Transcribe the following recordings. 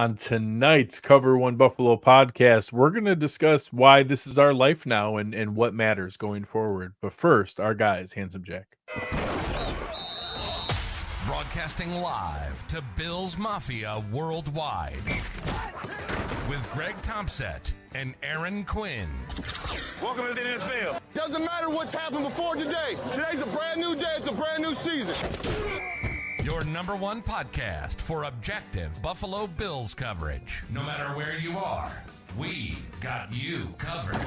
On tonight's Cover One Buffalo podcast, we're going to discuss why this is our life now and what matters going forward. But first, our guys, Handsome Jack. Broadcasting live to Bills Mafia worldwide with Greg Tompsett and Aaron Quinn. Welcome to the NFL. Doesn't matter what's happened before today. Today's a brand new day. It's a brand new season. Your number one podcast for objective Buffalo Bills coverage. No matter where you are, we got you covered.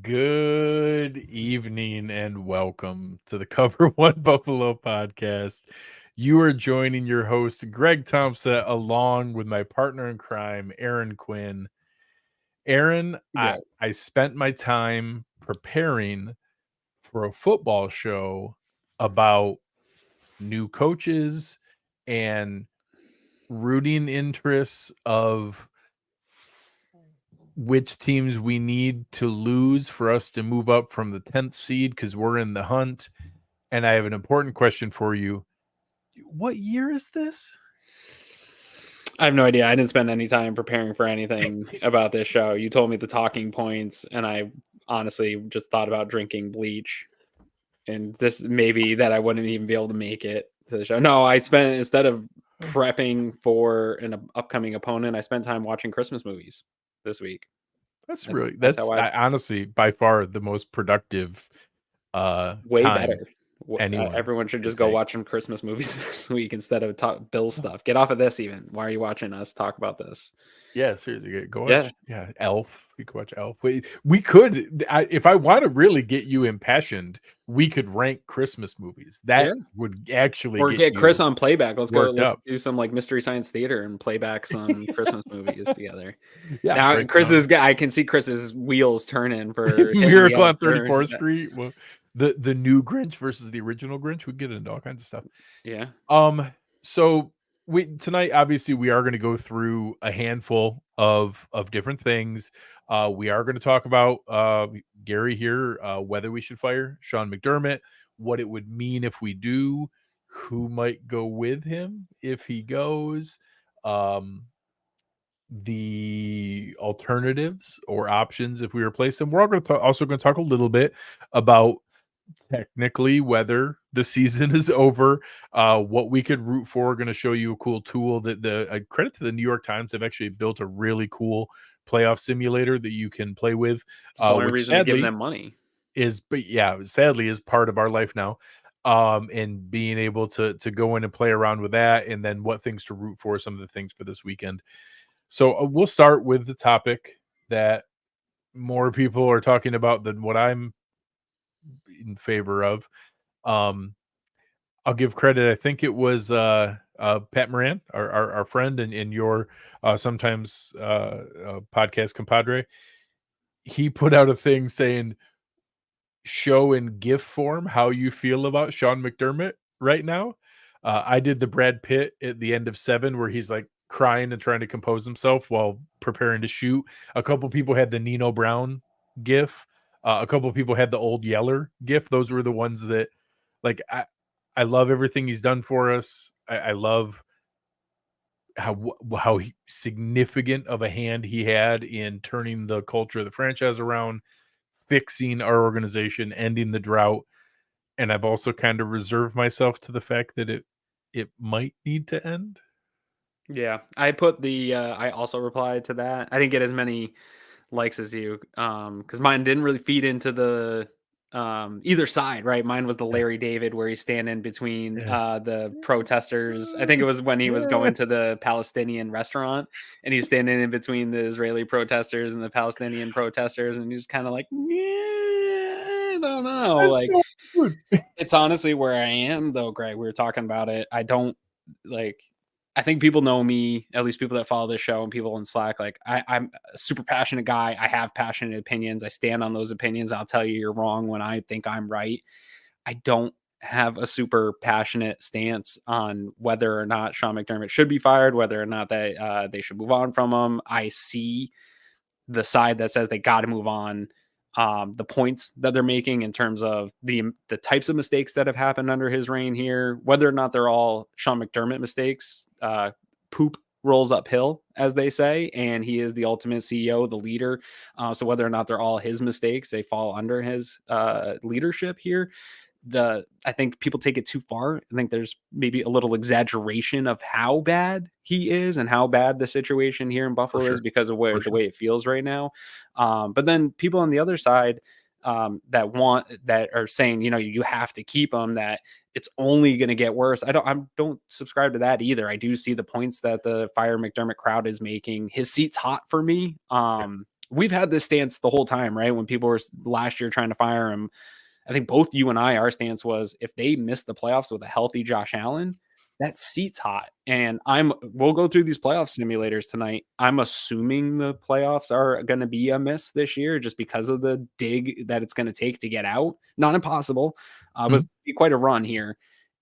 Good evening and welcome to the Cover One Buffalo podcast. You are joining your host, Greg Tompsett, along with my partner in crime, Aaron Quinn. Aaron, Yeah. I spent my time preparing for a football show about new coaches and rooting interests of which teams we need to lose for us to move up from the 10th seed because we're in the hunt. And I have an important question for you. What year is this? I have no idea. I didn't spend any time preparing for anything about this show. You told me the talking points, and I honestly just thought about drinking bleach. And this maybe that I wouldn't even be able to make it to the show. No, I spent, instead of prepping for an upcoming opponent, I spent time watching Christmas movies this week. That's how honestly by far the most productive way time better. Everyone should just go watch some Christmas movies this week instead of talk Bill stuff. Get off of this even. Why are you watching us talk about this? Yeah, seriously, go watch. Yeah, Elf. We could watch Elf. We could, if I want to really get you impassioned, we could rank Christmas movies. That would actually get Chris on playback. Let's do some like Mystery Science Theater and play back some Christmas movies together. Yeah, now Chris's I can see Chris's wheels turning for Miracle on 34th Street. Well, the new Grinch versus the original Grinch. We get into all kinds of stuff. Yeah. So tonight, obviously, we are going to go through a handful of different things. We are going to talk about Gary here, whether we should fire Sean McDermott, what it would mean if we do, who might go with him if he goes, the alternatives or options if we replace him. We're also going to talk a little bit about technically whether the season is over, what we could root for. We're going to show you a cool tool that the credit to the New York Times have actually built a really cool playoff simulator that you can play with. The only reason to give them money sadly is part of our life now. And being able to go in and play around with that, and then what things to root for, some of the things for this weekend. So we'll start with the topic that more people are talking about than what I'm in favor of. I'll give credit. I think it was Pat Moran, our friend and your sometimes podcast compadre. He put out a thing saying, show in GIF form how you feel about Sean McDermott right now. I did the Brad Pitt at the end of 7 where he's like crying and trying to compose himself while preparing to shoot. A couple people had the Nino Brown GIF. A couple of people had the Old Yeller GIF. Those were the ones that, like, I love everything he's done for us. I love how significant of a hand he had in turning the culture of the franchise around, fixing our organization, ending the drought. And I've also kind of reserved myself to the fact that it might need to end. Yeah, I put I also replied to that. I didn't get as many likes as you, because mine didn't really feed into the either side, right? Mine was the Larry David where he's standing between the protesters. I think it was when he was going to the Palestinian restaurant and he's standing in between the Israeli protesters and the Palestinian protesters, and he's kind of like, I don't know. That's like so it's honestly where I am though, Greg. We were talking about it. I think people know me, at least people that follow this show and people in Slack. Like I'm a super passionate guy. I have passionate opinions. I stand on those opinions. I'll tell you you're wrong when I think I'm right. I don't have a super passionate stance on whether or not Sean McDermott should be fired, whether or not they should move on from him. I see the side that says they got to move on. The points that they're making in terms of the types of mistakes that have happened under his reign here, whether or not they're all Sean McDermott mistakes, poop rolls uphill, as they say, and he is the ultimate CEO, the leader. So whether or not they're all his mistakes, they fall under his leadership here. I think people take it too far. I think there's maybe a little exaggeration of how bad he is and how bad the situation here in Buffalo is because of the way it feels right now. But then people on the other side that are saying, you have to keep him, that it's only going to get worse. I don't subscribe to that either. I do see the points that the Fire McDermott crowd is making. His seat's hot for me. We've had this stance the whole time, right? When people were last year trying to fire him, I think both you and I, our stance was if they miss the playoffs with a healthy Josh Allen, that seat's hot. And we'll go through these playoff simulators tonight. I'm assuming the playoffs are going to be a miss this year just because of the dig that it's going to take to get out. Not impossible. It was quite a run here.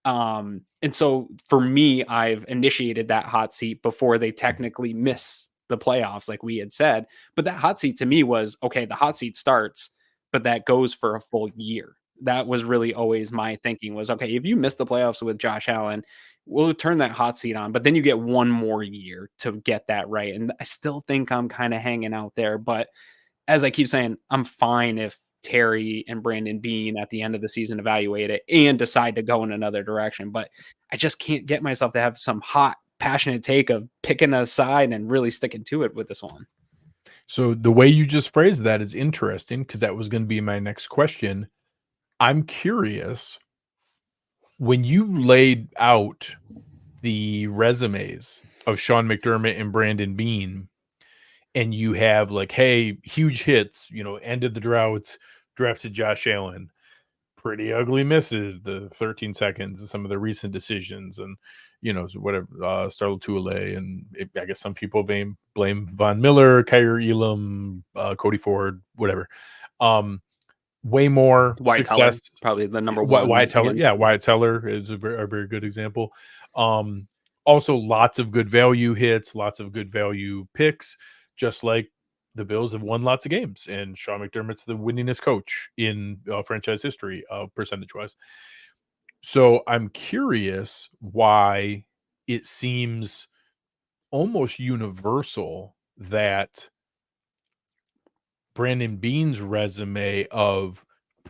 And so for me, I've initiated that hot seat before they technically miss the playoffs, like we had said. But that hot seat to me was, okay, the hot seat starts, but that goes for a full year. That was really always my thinking was, okay, if you miss the playoffs with Josh Allen, we'll turn that hot seat on, but then you get one more year to get that right. And I still think I'm kind of hanging out there. But as I keep saying, I'm fine if Terry and Brandon Beane at the end of the season evaluate it and decide to go in another direction. But I just can't get myself to have some hot, passionate take of picking a side and really sticking to it with this one. So the way you just phrased that is interesting because that was going to be my next question. I'm curious, when you laid out the resumes of Sean McDermott and Brandon Beane, and you have like, hey, huge hits, ended the drought, drafted Josh Allen, pretty ugly misses, the 13 seconds, some of the recent decisions, and whatever, Starla Tuile, and I guess some people blame Von Miller, Kyrie Elam, Cody Ford, whatever. Way more Wyatt success, Teller, probably the number one. Wyatt Teller, Wyatt Teller is a very good example. Also, lots of good value hits, lots of good value picks, just like the Bills have won lots of games, and Sean McDermott's the winningest coach in franchise history, percentage-wise. So I'm curious why it seems almost universal that Brandon Beane's resume of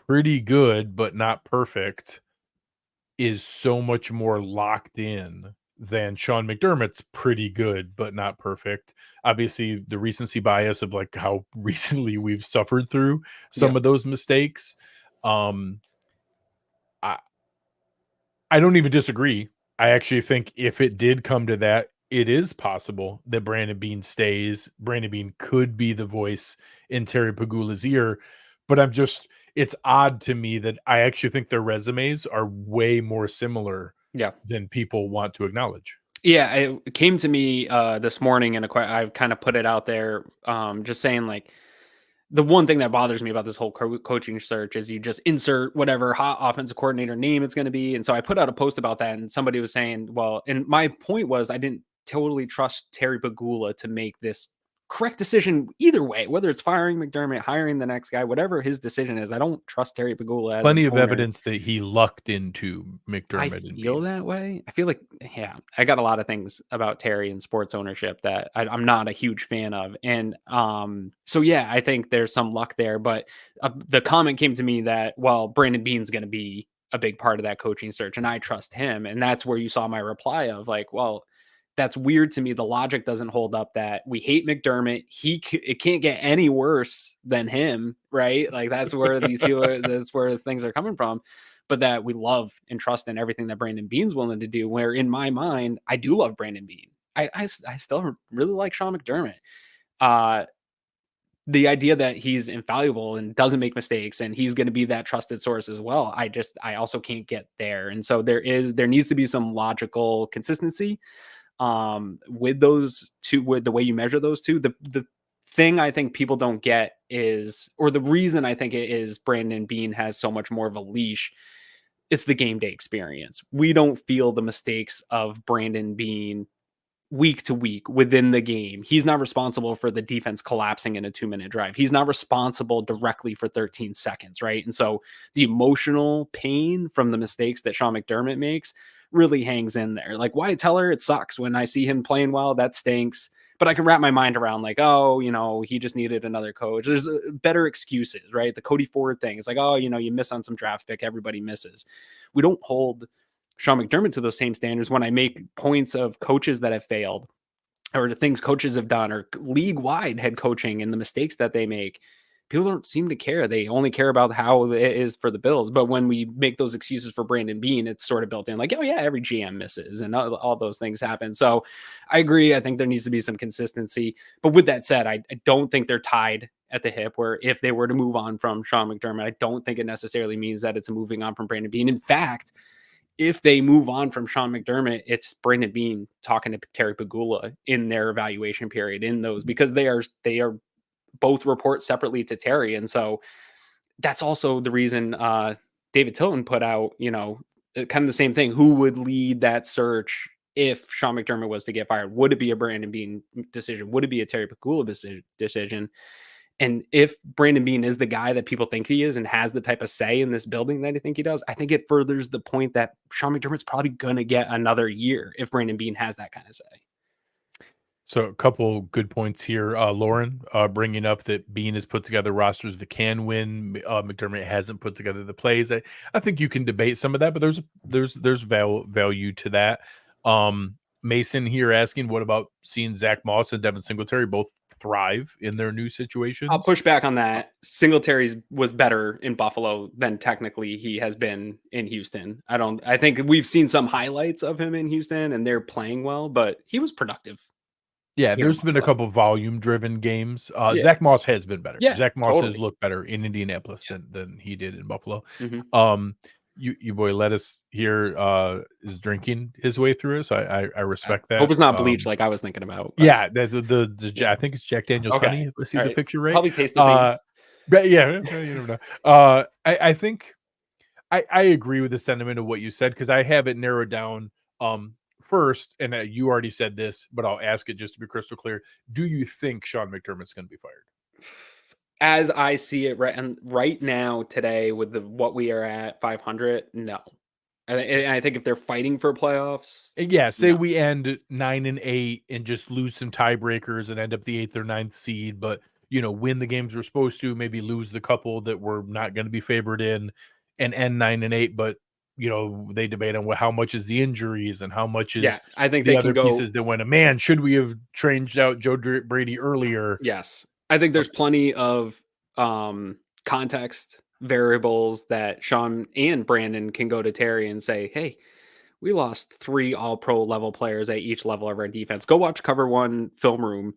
pretty good but not perfect is so much more locked in than Sean McDermott's pretty good but not perfect. Obviously, the recency bias of like how recently we've suffered through some of those mistakes. I don't even disagree. I actually think if it did come to that, it is possible that Brandon Beane stays. Brandon Beane could be the voice in Terry Pagula's ear, but it's odd to me that I actually think their resumes are way more similar than people want to acknowledge. Yeah, it came to me this morning, and I kind of put it out there, just saying like, the one thing that bothers me about this whole coaching search is you just insert whatever hot offensive coordinator name it's going to be. And so I put out a post about that, and somebody was saying, well, and my point was I didn't totally trust Terry Pagula to make this correct decision either way, whether it's firing McDermott, hiring the next guy, whatever his decision is. I don't trust Terry Pagula as plenty of evidence that he lucked into McDermott. I feel that way. I feel like, I got a lot of things about Terry and sports ownership that I'm not a huge fan of. And so, I think there's some luck there. But the comment came to me that, well, Brandon Beane's going to be a big part of that coaching search, and I trust him. And that's where you saw my reply of like, well, that's weird to me. The logic doesn't hold up that we hate McDermott. It can't get any worse than him, right? Like that's where that's where things are coming from. But that we love and trust in everything that Brandon Beane's willing to do, where in my mind, I do love Brandon Beane. I still really like Sean McDermott. The idea that he's infallible and doesn't make mistakes and he's going to be that trusted source as well, I also can't get there. And so there needs to be some logical consistency with those two, with the way you measure those two. The thing I think people don't get is, or the reason I think it is Brandon Beane has so much more of a leash, it's the game day experience. We don't feel the mistakes of Brandon Beane week to week within the game. He's not responsible for the defense collapsing in a 2-minute drive. He's not responsible directly for 13 seconds, right? And so the emotional pain from the mistakes that Sean McDermott makes really hangs in there. Like Wyatt Teller, it sucks when I see him playing well. That stinks. But I can wrap my mind around like, oh, he just needed another coach. There's better excuses, right? The Cody Ford thing is like, oh, you miss on some draft pick. Everybody misses. We don't hold Sean McDermott to those same standards when I make points of coaches that have failed or the things coaches have done or league-wide head coaching and the mistakes that they make. People don't seem to care. They only care about how it is for the Bills. But when we make those excuses for Brandon Beane, it's sort of built in like, oh yeah, every GM misses and all those things happen. So I agree. I think there needs to be some consistency. But with that said, I don't think they're tied at the hip where if they were to move on from Sean McDermott, I don't think it necessarily means that it's a moving on from Brandon Beane. In fact, if they move on from Sean McDermott, it's Brandon Beane talking to Terry Pegula in their evaluation period in those, because they are both report separately to Terry. And so that's also the reason David Tilton put out, kind of the same thing. Who would lead that search if Sean McDermott was to get fired? Would it be a Brandon Beane decision? Would it be a Terry Pegula decision? And if Brandon Beane is the guy that people think he is and has the type of say in this building that I think he does, I think it furthers the point that Sean McDermott's probably going to get another year if Brandon Beane has that kind of say. So a couple good points here. Lauren bringing up that Beane has put together rosters that can win. McDermott hasn't put together the plays. I think you can debate some of that, but there's value to that. Mason here asking, what about seeing Zach Moss and Devin Singletary both thrive in their new situations? I'll push back on that. Singletary's was better in Buffalo than technically he has been in Houston. I think we've seen some highlights of him in Houston and they're playing well, but he was productive. Yeah, there's been a couple volume-driven games. Yeah. Zach Moss has been better. Yeah, Zach Moss totally has looked better in Indianapolis than he did in Buffalo. Mm-hmm. You boy Lettuce here is drinking his way through it, so I respect that. Hope it's not bleach like I was thinking about. But. Yeah, I think it's Jack Daniel's honey. Let's see the picture right. Probably tastes the same. But yeah, you never know. I think I agree with the sentiment of what you said because I have it narrowed down. First, and you already said this, but I'll ask it just to be crystal clear. Do you think Sean McDermott's going to be fired? As I see it right now today with what we are at 500, no. I think if they're fighting for playoffs, say we end 9-8 and just lose some tiebreakers and end up the 8th or 9th seed, but win the games we're supposed to, maybe lose the couple that we're not going to be favored in, and end 9-8, but they debate on how much is the injuries and how much is I think the they other can pieces that went. Man, should we have changed out Joe Brady earlier? Yes, I think there's plenty of context variables that Sean and Brandon can go to Terry and say, hey, we lost 3 all-pro level players at each level of our defense. Go watch Cover One Film Room.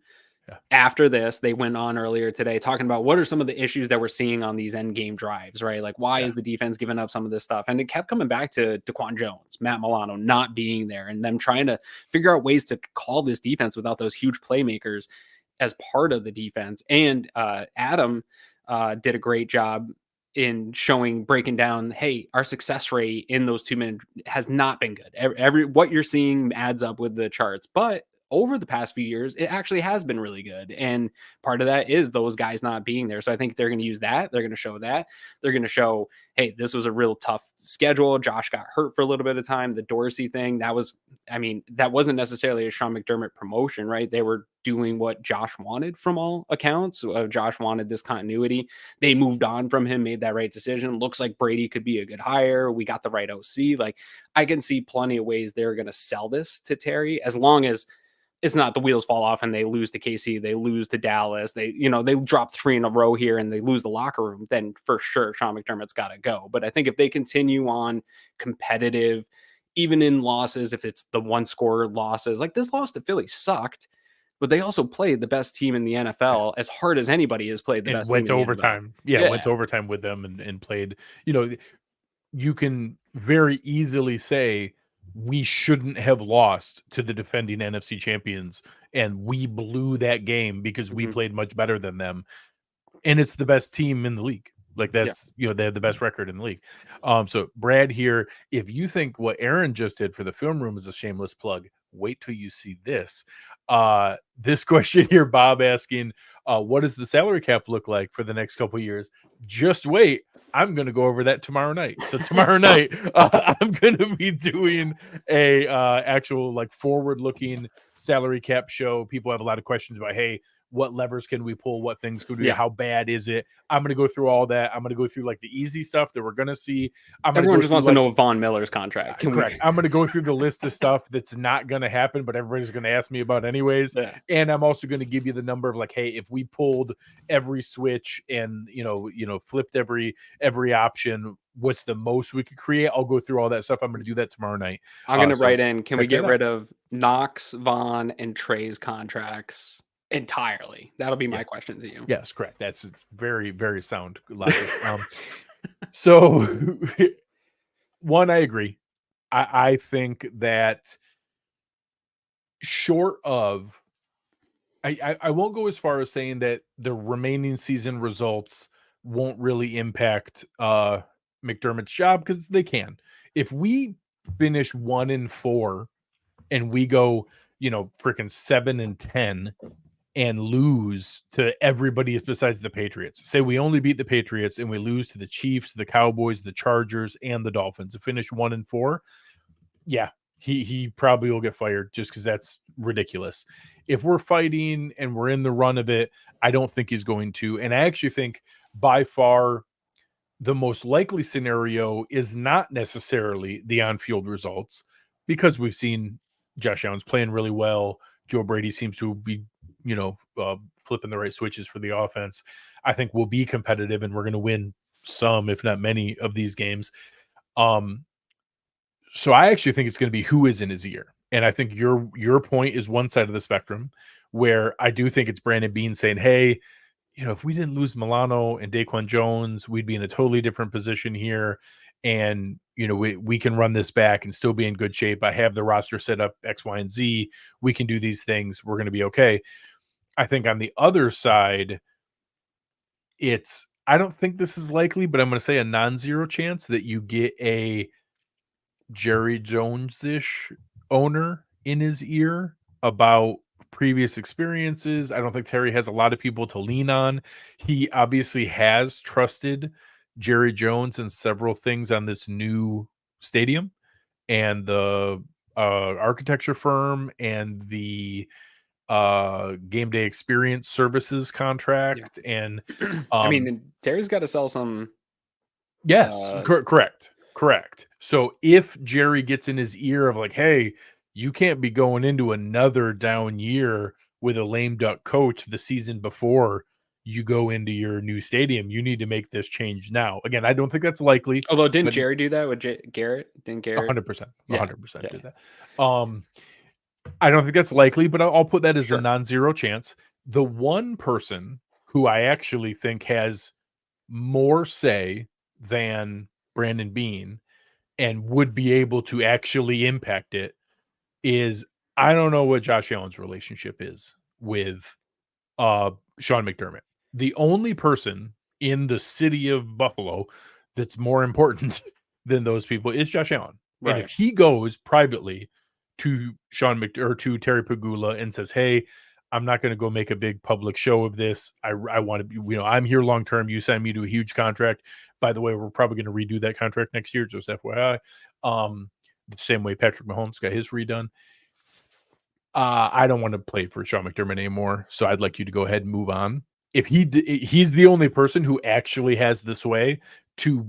After this, they went on earlier today talking about what are some of the issues that we're seeing on these end game drives, right? Like why is the defense giving up some of this stuff? And it kept coming back to Daquan Jones, Matt Milano not being there and them trying to figure out ways to call this defense without those huge playmakers as part of the defense. And Adam did a great job in breaking down, hey, our success rate in those 2-minute has not been good. What you're seeing adds up with the charts, but over the past few years, it actually has been really good. And part of that is those guys not being there. So I think they're going to use that. They're going to show that. They're going to show, hey, this was a real tough schedule. Josh got hurt for a little bit of time. The Dorsey thing, that wasn't necessarily a Sean McDermott promotion, right? They were doing what Josh wanted from all accounts. Josh wanted this continuity. They moved on from him, made that right decision. Looks like Brady could be a good hire. We got the right OC. Like I can see plenty of ways they're going to sell this to Terry as long as it's not the wheels fall off and they lose to KC, they lose to Dallas, they drop 3 in a row here and they lose the locker room, then for sure Sean McDermott's got to go. But I think if they continue on competitive, even in losses, if it's the 1-score losses, like this loss to Philly sucked, but they also played the best team in the NFL as hard as anybody has played the best team. Went to overtime. Went to overtime with them and played. You can very easily say, we shouldn't have lost to the defending NFC champions and we blew that game because we played much better than them. And it's the best team in the league. Like that's, they have the best record in the league. So Brad here, if you think what Aaron just did for the film room is a shameless plug, Wait till you see this. This question here, Bob asking, what does the salary cap look like for the next couple of years? Just wait. I'm going to go over that tomorrow night. So tomorrow night, I'm going to be doing a actual like forward-looking salary cap show. People have a lot of questions about, hey, what levers can we pull? What things could we do? How bad is it? I'm going to go through all that. I'm going to go through like the easy stuff that we're going to see. Everyone just wants to know Von Miller's contract. Correct. I'm going to go through the list of stuff that's not going to happen, but everybody's going to ask me about anyways. Yeah. And I'm also going to give you the number of like, hey, if we pulled every switch and, flipped every option, what's the most we could create? I'll go through all that stuff. I'm going to do that tomorrow night. I'm going to write in, can we get rid of Knox, Von, and Trey's contracts entirely? That'll be my question to you. Yes, correct. That's very, very sound logic. So one, I agree. I think that short of, I won't go as far as saying that the remaining season results won't really impact McDermott's job, because they can. If we finish 1-4 and we go, freaking 7-10 and lose to everybody besides the Patriots. Say we only beat the Patriots and we lose to the Chiefs, the Cowboys, the Chargers, and the Dolphins. To finish 1-4, yeah, he probably will get fired just because that's ridiculous. If we're fighting and we're in the run of it, I don't think he's going to. And I actually think by far the most likely scenario is not necessarily the on-field results, because we've seen Josh Allen's playing really well. Joe Brady seems to be flipping the right switches for the offense. I think we'll be competitive and we're going to win some, if not many, of these games. So I actually think it's going to be who is in his ear. And I think your point is one side of the spectrum, where I do think it's Brandon Beane saying, hey, if we didn't lose Milano and Daquan Jones, we'd be in a totally different position here. And, we can run this back and still be in good shape. I have the roster set up X, Y, and Z. We can do these things. We're going to be okay. I think on the other side, I don't think this is likely, but I'm going to say a non-zero chance that you get a Jerry Jones-ish owner in his ear about previous experiences. I don't think Terry has a lot of people to lean on. He obviously has trusted Jerry Jones in several things on this new stadium and the architecture firm and the Gameday experience services contract. Yeah. And I mean, Terry's got to sell some. Yes, correct. So if Jerry gets in his ear of like, hey, you can't be going into another down year with a lame duck coach the season before you go into your new stadium, you need to make this change now. Again, I don't think that's likely. Although didn't Jerry do that with Garrett? Didn't Garrett? 100%. 100% do that. I don't think that's likely, but I'll put that as a non-zero chance. The one person who I actually think has more say than Brandon Beane and would be able to actually impact it is, I don't know what Josh Allen's relationship is with Sean McDermott. The only person in the city of Buffalo that's more important than those people is Josh Allen. Right. And if he goes privately to to Terry Pagula and says, hey, I'm not going to go make a big public show of this. I want to be, I'm here long term. You signed me to a huge contract. By the way, we're probably going to redo that contract next year, just FYI. The same way Patrick Mahomes got his redone. I don't want to play for Sean McDermott anymore, so I'd like you to go ahead and move on. If he's the only person who actually has the sway to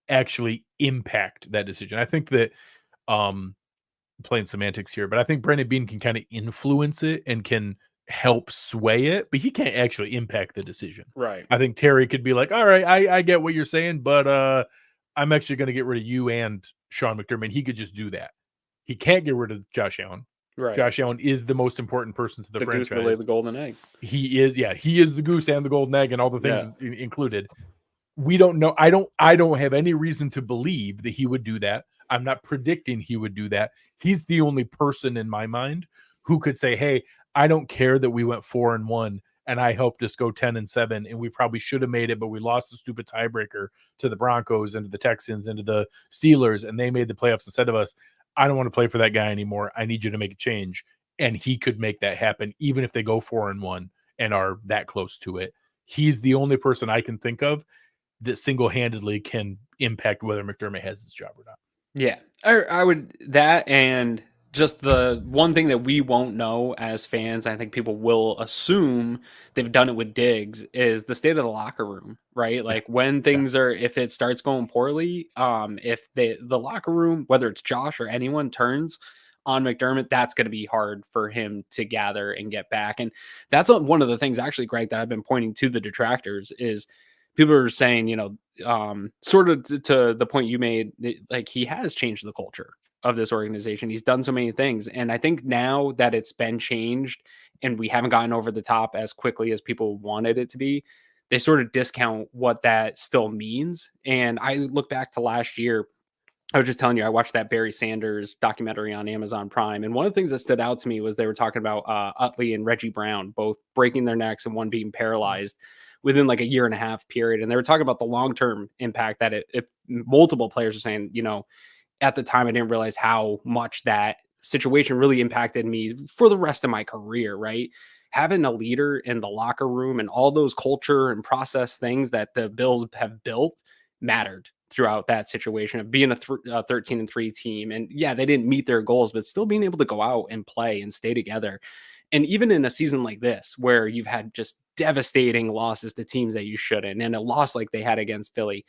actually impact that decision. I think that playing semantics here, but I think Brandon Beane can kind of influence it and can help sway it, but he can't actually impact the decision. Right. I think Terry could be like, all right, I get what you're saying, but I'm actually going to get rid of you and Sean McDermott. He could just do that. He can't get rid of Josh Allen. Right. Josh Allen is the most important person to the franchise. Goose will lay the golden egg. He is the goose and the golden egg and all the things included. We don't know. I don't have any reason to believe that he would do that. I'm not predicting he would do that. He's the only person in my mind who could say, hey, I don't care that we went 4-1 and I helped us go 10-7 and we probably should have made it, but we lost the stupid tiebreaker to the Broncos and to the Texans and to the Steelers and they made the playoffs instead of us. I don't want to play for that guy anymore. I need you to make a change. And he could make that happen, even if they go 4-1 and are that close to it. He's the only person I can think of that single-handedly can impact whether McDermott has his job or not. Yeah, I would that, and just the one thing that we won't know as fans, I think people will assume they've done it with Diggs, is the state of the locker room, right? Like when things are, if it starts going poorly, if the locker room, whether it's Josh or anyone, turns on McDermott, that's going to be hard for him to gather and get back. And that's one of the things, actually, Greg, that I've been pointing to the detractors is people are saying, sort of to the point you made, like he has changed the culture of this organization. He's done so many things. And I think now that it's been changed and we haven't gotten over the top as quickly as people wanted it to be, they sort of discount what that still means. And I look back to last year. I was just telling you, I watched that Barry Sanders documentary on Amazon Prime. And one of the things that stood out to me was they were talking about Utley and Reggie Brown, both breaking their necks and one being paralyzed within like a 1.5 year period. And they were talking about the long-term impact that if multiple players are saying, at the time, I didn't realize how much that situation really impacted me for the rest of my career, right? Having a leader in the locker room and all those culture and process things that the Bills have built mattered throughout that situation of being a 13-3 team. And yeah, they didn't meet their goals, but still being able to go out and play and stay together. And even in a season like this, where you've had just devastating losses to teams that you shouldn't, and a loss like they had against Philly,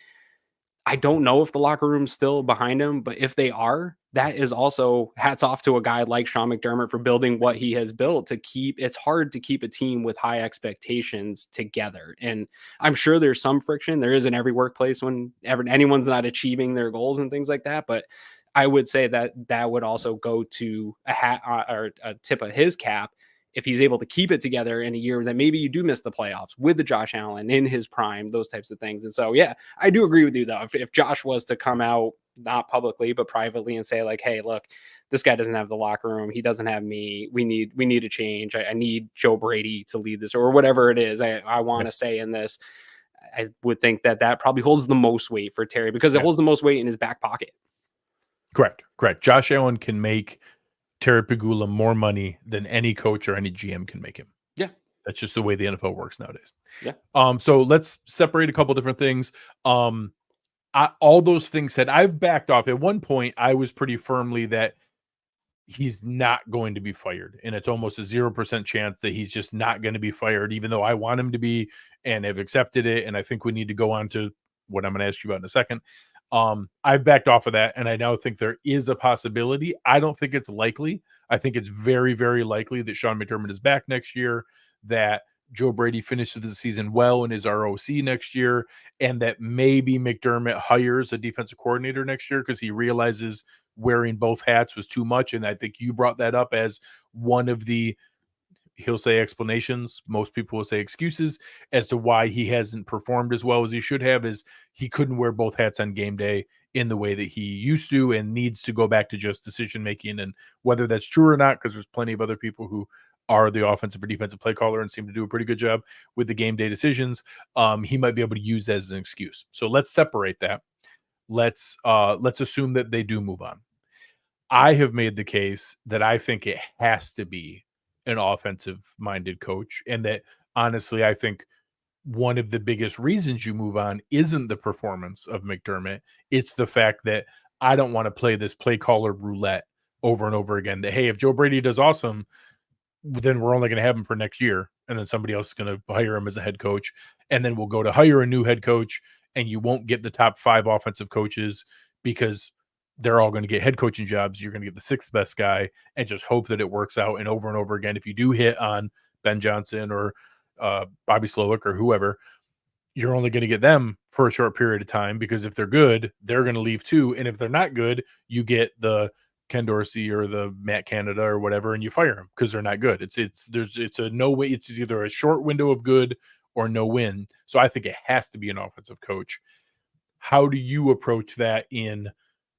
I don't know if the locker room's still behind him, but if they are, that is also hats off to a guy like Sean McDermott for building what he has built to keep. It's hard to keep a team with high expectations together. And I'm sure there's some friction. There is in every workplace when anyone's not achieving their goals and things like that. But I would say that would also go to a hat or a tip of his cap if he's able to keep it together in a year that maybe you do miss the playoffs with the Josh Allen in his prime, those types of things. And so, yeah, I do agree with you though. If Josh was to come out, not publicly, but privately, and say like, hey, look, this guy doesn't have the locker room. He doesn't have me. We need a change. I need Joe Brady to lead this or whatever it is I want to say in this. I would think that probably holds the most weight for Terry because it holds the most weight in his back pocket. Correct. Josh Allen can make Terry Pegula more money than any coach or any GM can make him. Yeah. That's just the way the NFL works nowadays. Yeah. So let's separate a couple different things. All those things said, I've backed off. At one point, I was pretty firmly that he's not going to be fired. And it's almost a 0% chance that he's just not going to be fired, even though I want him to be and have accepted it. And I think we need to go on to what I'm going to ask you about in a second. I've backed off of that, and I now think there is a possibility. I don't think it's likely. I think it's very, very likely that Sean McDermott is back next year, that Joe Brady finishes the season well in his ROC next year, and that maybe McDermott hires a defensive coordinator next year because he realizes wearing both hats was too much. And I think you brought that up as one of the, he'll say explanations, most people will say excuses as to why he hasn't performed as well as he should have, is he couldn't wear both hats on game day in the way that he used to and needs to go back to just decision making. And whether that's true or not, because there's plenty of other people who are the offensive or defensive play caller and seem to do a pretty good job with the game day decisions, he might be able to use that as an excuse. So let's separate that. Let's assume that they do move on. I have made the case that I think it has to be an offensive-minded coach, and that honestly, I think one of the biggest reasons you move on isn't the performance of McDermott. It's the fact that I don't want to play this play caller roulette over and over again. That, hey, if Joe Brady does awesome, then we're only going to have him for next year, and then somebody else is going to hire him as a head coach, and then we'll go to hire a new head coach, and you won't get the top 5 offensive coaches because they're all going to get head coaching jobs. You're going to get the 6th best guy and just hope that it works out. And over again, if you do hit on Ben Johnson or Bobby Slowick or whoever, you're only going to get them for a short period of time, because if they're good, they're going to leave too. And if they're not good, you get the Ken Dorsey or the Matt Canada or whatever, and you fire them because they're not good. It's a no way. It's either a short window of good or no win. So I think it has to be an offensive coach. How do you approach that in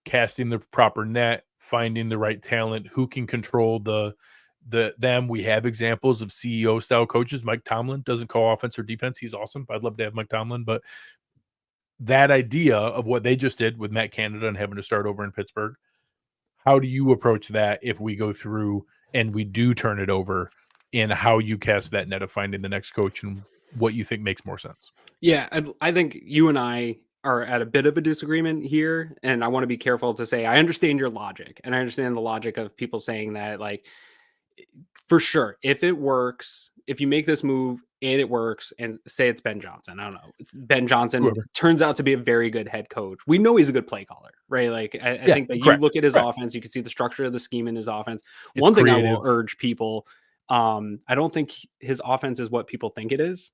casting the proper net, finding the right talent, who can control them? We have examples of CEO style coaches. Mike Tomlin doesn't call offense or defense. He's awesome. I'd love to have Mike Tomlin, but that idea of what they just did with Matt Canada and having to start over in Pittsburgh, how do you approach that if we go through and we do turn it over, and how you cast that net of finding the next coach and what you think makes more sense? Yeah, I think you and I are at a bit of a disagreement here, and I want to be careful to say I understand your logic, and I understand the logic of people saying that, like, for sure, if it works, if you make this move and it works, and say it's Ben Johnson, I don't know, Ben Johnson Whoever. turns out to be a very good head coach. We know he's a good play caller, right? Like, I Yeah, think that you correct. look at his Correct. offense, you can see the structure of the scheme in his offense. It's One thing I will creative. urge people, I don't think his offense is what people think it is.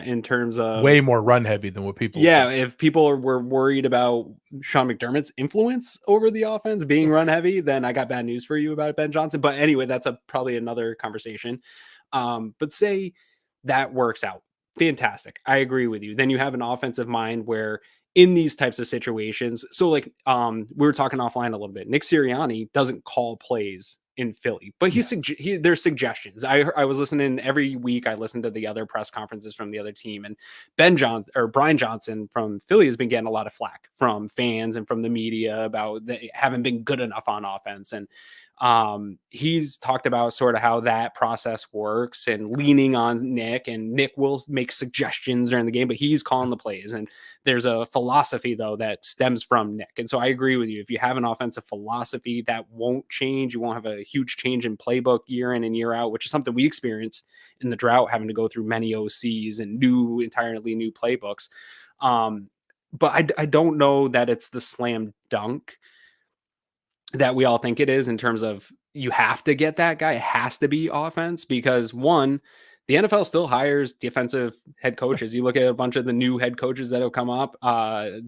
In terms of, Way more run heavy than what people yeah, think. if people were worried about Sean McDermott's influence over the offense being run heavy, then I got bad news for you about Ben Johnson. But anyway, that's probably another conversation. But say that works out. Fantastic. I agree with you. Then you have an offensive mind where in these types of situations, so like we were talking offline a little bit. Nick Sirianni doesn't call plays in Philly, but Yeah. there's suggestions. I was listening every week. I listened to the other press conferences from the other team, and Brian Johnson from Philly has been getting a lot of flack from fans and from the media about they haven't been good enough on offense. And he's talked about sort of how that process works and leaning on Nick, and Nick will make suggestions during the game, but he's calling the plays. And there's a philosophy though that stems from Nick. And so I agree with you. If you have an offensive philosophy, that won't change. You won't have a huge change in playbook year in and year out, which is something we experienced in the drought, having to go through many OCs and entirely new playbooks. But I don't know that it's the slam dunk that we all think it is, in terms of you have to get that guy. It has to be offense, because one, the NFL still hires defensive head coaches. You look at a bunch of the new head coaches that have come up,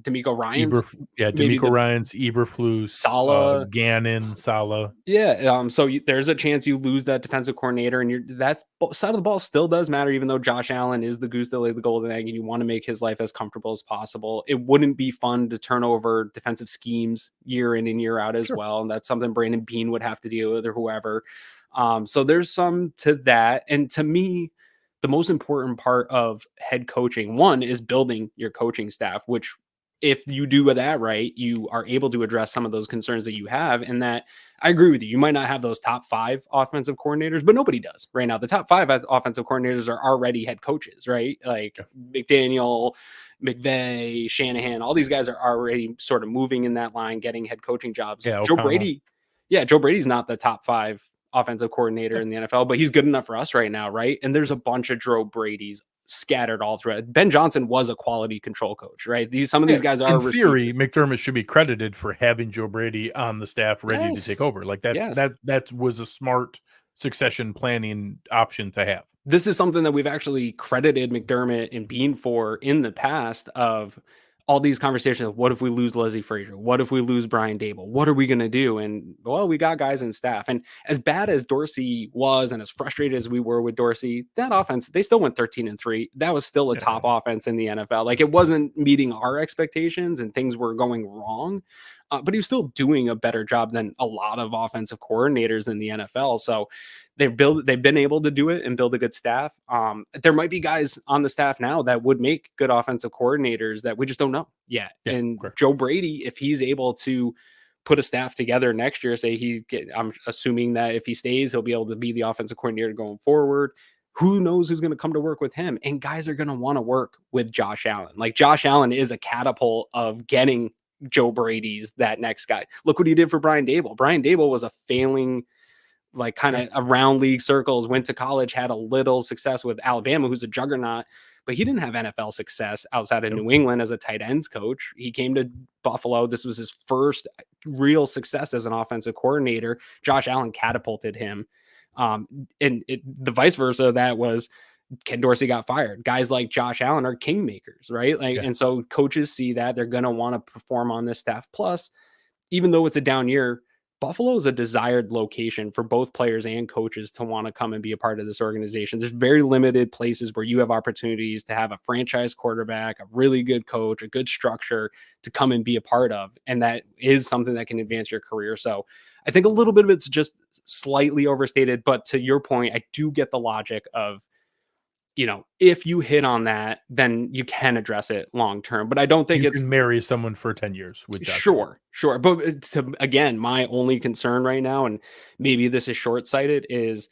D'Amico Ryans, maybe D'Amico the Ryans, Eberflus, Sala. Gannon, Sala. Yeah, so there's a chance you lose that defensive coordinator, and that side of the ball still does matter, even though Josh Allen is the goose that laid the golden egg, and you want to make his life as comfortable as possible. It wouldn't be fun to turn over defensive schemes year in and year out as Sure. well, and that's something Brandon Beane would have to deal with, or whoever. So there's some to that, and to me, the most important part of head coaching, one, is building your coaching staff, which, if you do that right, you are able to address some of those concerns that you have. And that, I agree with you. You might not have those top 5 offensive coordinators, but nobody does right now. The top 5 offensive coordinators are already head coaches, right? Like McDaniel, McVay, Shanahan, all these guys are already sort of moving in that line, getting head coaching jobs. Yeah, Joe O'Connell. Brady. Yeah, Joe Brady's not the top 5 offensive coordinator in the NFL, but he's good enough for us right now, right? And there's a bunch of Joe Brady's scattered all throughout. Ben Johnson was a quality control coach, right? Some of these guys are In theory, receivers. McDermott should be credited for having Joe Brady on the staff ready to Yes. take over. Like Yes. that was a smart succession planning option to have. This is something that we've actually credited McDermott and Beane for in the past, of all these conversations of what if we lose Leslie Frazier? What if we lose Brian Dable? What are we going to do? And well, we got guys in staff. And as bad as Dorsey was, and as frustrated as we were with Dorsey, that offense, they still went 13-3. That was still a top offense in the NFL. Like, it wasn't meeting our expectations and things were going wrong. But he was still doing a better job than a lot of offensive coordinators in the NFL. So they've been able to do it and build a good staff. There might be guys on the staff now that would make good offensive coordinators that we just don't know yet. Yeah, And correct. Joe Brady, if he's able to put a staff together next year, I'm assuming that if he stays, he'll be able to be the offensive coordinator going forward. Who knows who's going to come to work with him? And guys are going to want to work with Josh Allen. Like, Josh Allen is a catapult of getting Joe Brady's that next guy. Look what he did for Brian Dable. Brian Dable was a failing, like, kind of around league circles, went to college, had a little success with Alabama, who's a juggernaut, but he didn't have NFL success outside of New England as a tight ends coach. He came to Buffalo. This was his first real success as an offensive coordinator. Josh Allen catapulted him. The vice versa, that was Ken Dorsey got fired. Guys like Josh Allen are kingmakers, right? And so coaches see that they're going to want to perform on this staff. Plus, even though it's a down year, Buffalo is a desired location for both players and coaches to want to come and be a part of this organization. There's very limited places where you have opportunities to have a franchise quarterback, a really good coach, a good structure to come and be a part of. And that is something that can advance your career. So I think a little bit of it's just slightly overstated, but to your point, I do get the logic of if you hit on that, then you can address it long term. But I don't think You it's can marry someone for 10 years with Josh Allen. sure. But again, my only concern right now, and maybe this is short sighted, is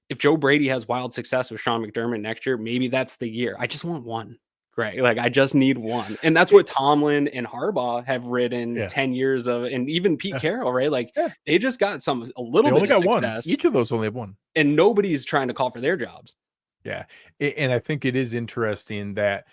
if Joe Brady has wild success with Sean McDermott next year, maybe that's the year. I just want one. Greg. Like, I just need one. And that's what Tomlin and Harbaugh have ridden Yeah. 10 years of, and even Pete Yeah. Carroll, right? Like, Yeah. they just got a They little only bit of got one. success, Each of those only have one. and nobody's trying to call for their jobs. Yeah. And I think it is interesting that,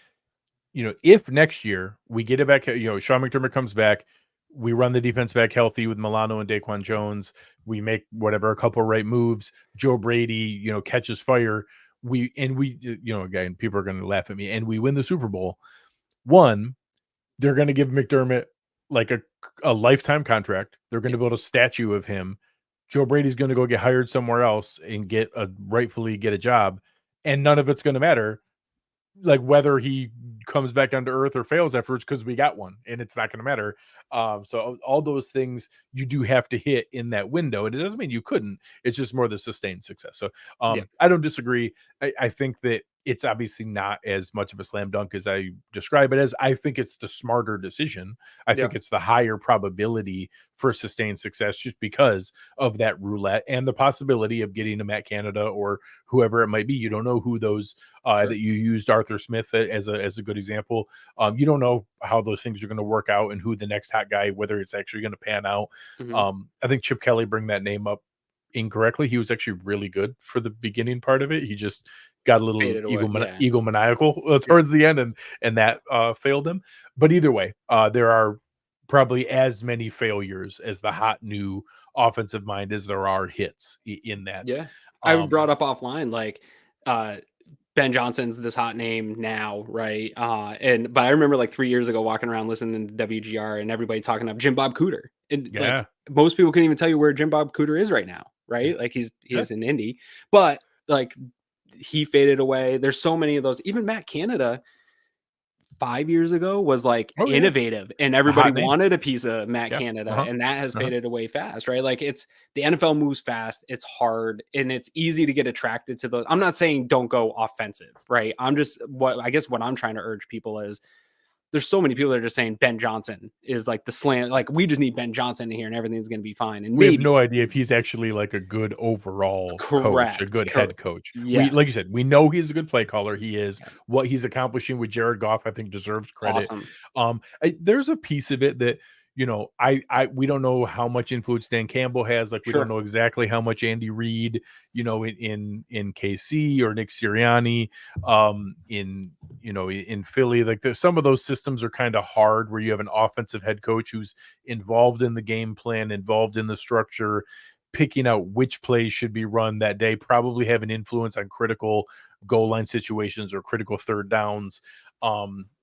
if next year we get it back, Sean McDermott comes back, we run the defense back healthy with Milano and Daquan Jones, we make a couple right moves, Joe Brady, catches fire, again, people are going to laugh at me, and we win the Super Bowl. One, they're going to give McDermott like a lifetime contract. They're going to build a statue of him. Joe Brady's going to go get hired somewhere else and rightfully get a job, and none of it's going to matter, like whether he comes back down to earth or fails afterwards, because we got one and it's not going to matter. So all those things you do have to hit in that window, and it doesn't mean you couldn't. It's just more the sustained success. So I don't disagree. I think that it's obviously not as much of a slam dunk as I describe it as. I think it's the smarter decision. I think it's the higher probability for sustained success, just because of that roulette and the possibility of getting a Matt Canada or whoever it might be. You don't know who those that you used Arthur Smith as a good example. You don't know how those things are going to work out and who the next hot guy, whether it's actually going to pan out. I think Chip Kelly bring that name up incorrectly. He was actually really good for the beginning part of it. He just got a little egomaniacal towards the end, and that failed him. But either way, there are probably as many failures as the hot new offensive mind as there are hits in that. I brought up offline, like Ben Johnson's this hot name now, right? But I remember like 3 years ago walking around listening to WGR and everybody talking up Jim Bob Cooter, and like most people couldn't even tell you where Jim Bob Cooter is right now, right? Like he's in Indy, but like he faded away. There's so many of those. Even Matt Canada 5 years ago was like innovative, and everybody wanted a piece of Matt Canada, and that has faded away fast, right? Like the NFL moves fast, it's hard, and it's easy to get attracted to those. I'm not saying don't go offensive, right? What I'm trying to urge people is, there's so many people that are just saying Ben Johnson is like the slam. Like, we just need Ben Johnson in here and everything's going to be fine. And we have no idea if he's actually like a good overall coach, a good head coach. Like you said, we know he's a good play caller. He is. What he's accomplishing with Jared Goff, I think, deserves credit. Awesome. There's a piece of it that, we don't know how much influence Dan Campbell has. Like, we don't know exactly how much Andy Reid, in KC, or Nick Sirianni, in Philly. Like, some of those systems are kind of hard, where you have an offensive head coach who's involved in the game plan, involved in the structure, picking out which plays should be run that day, probably have an influence on critical goal line situations or critical third downs.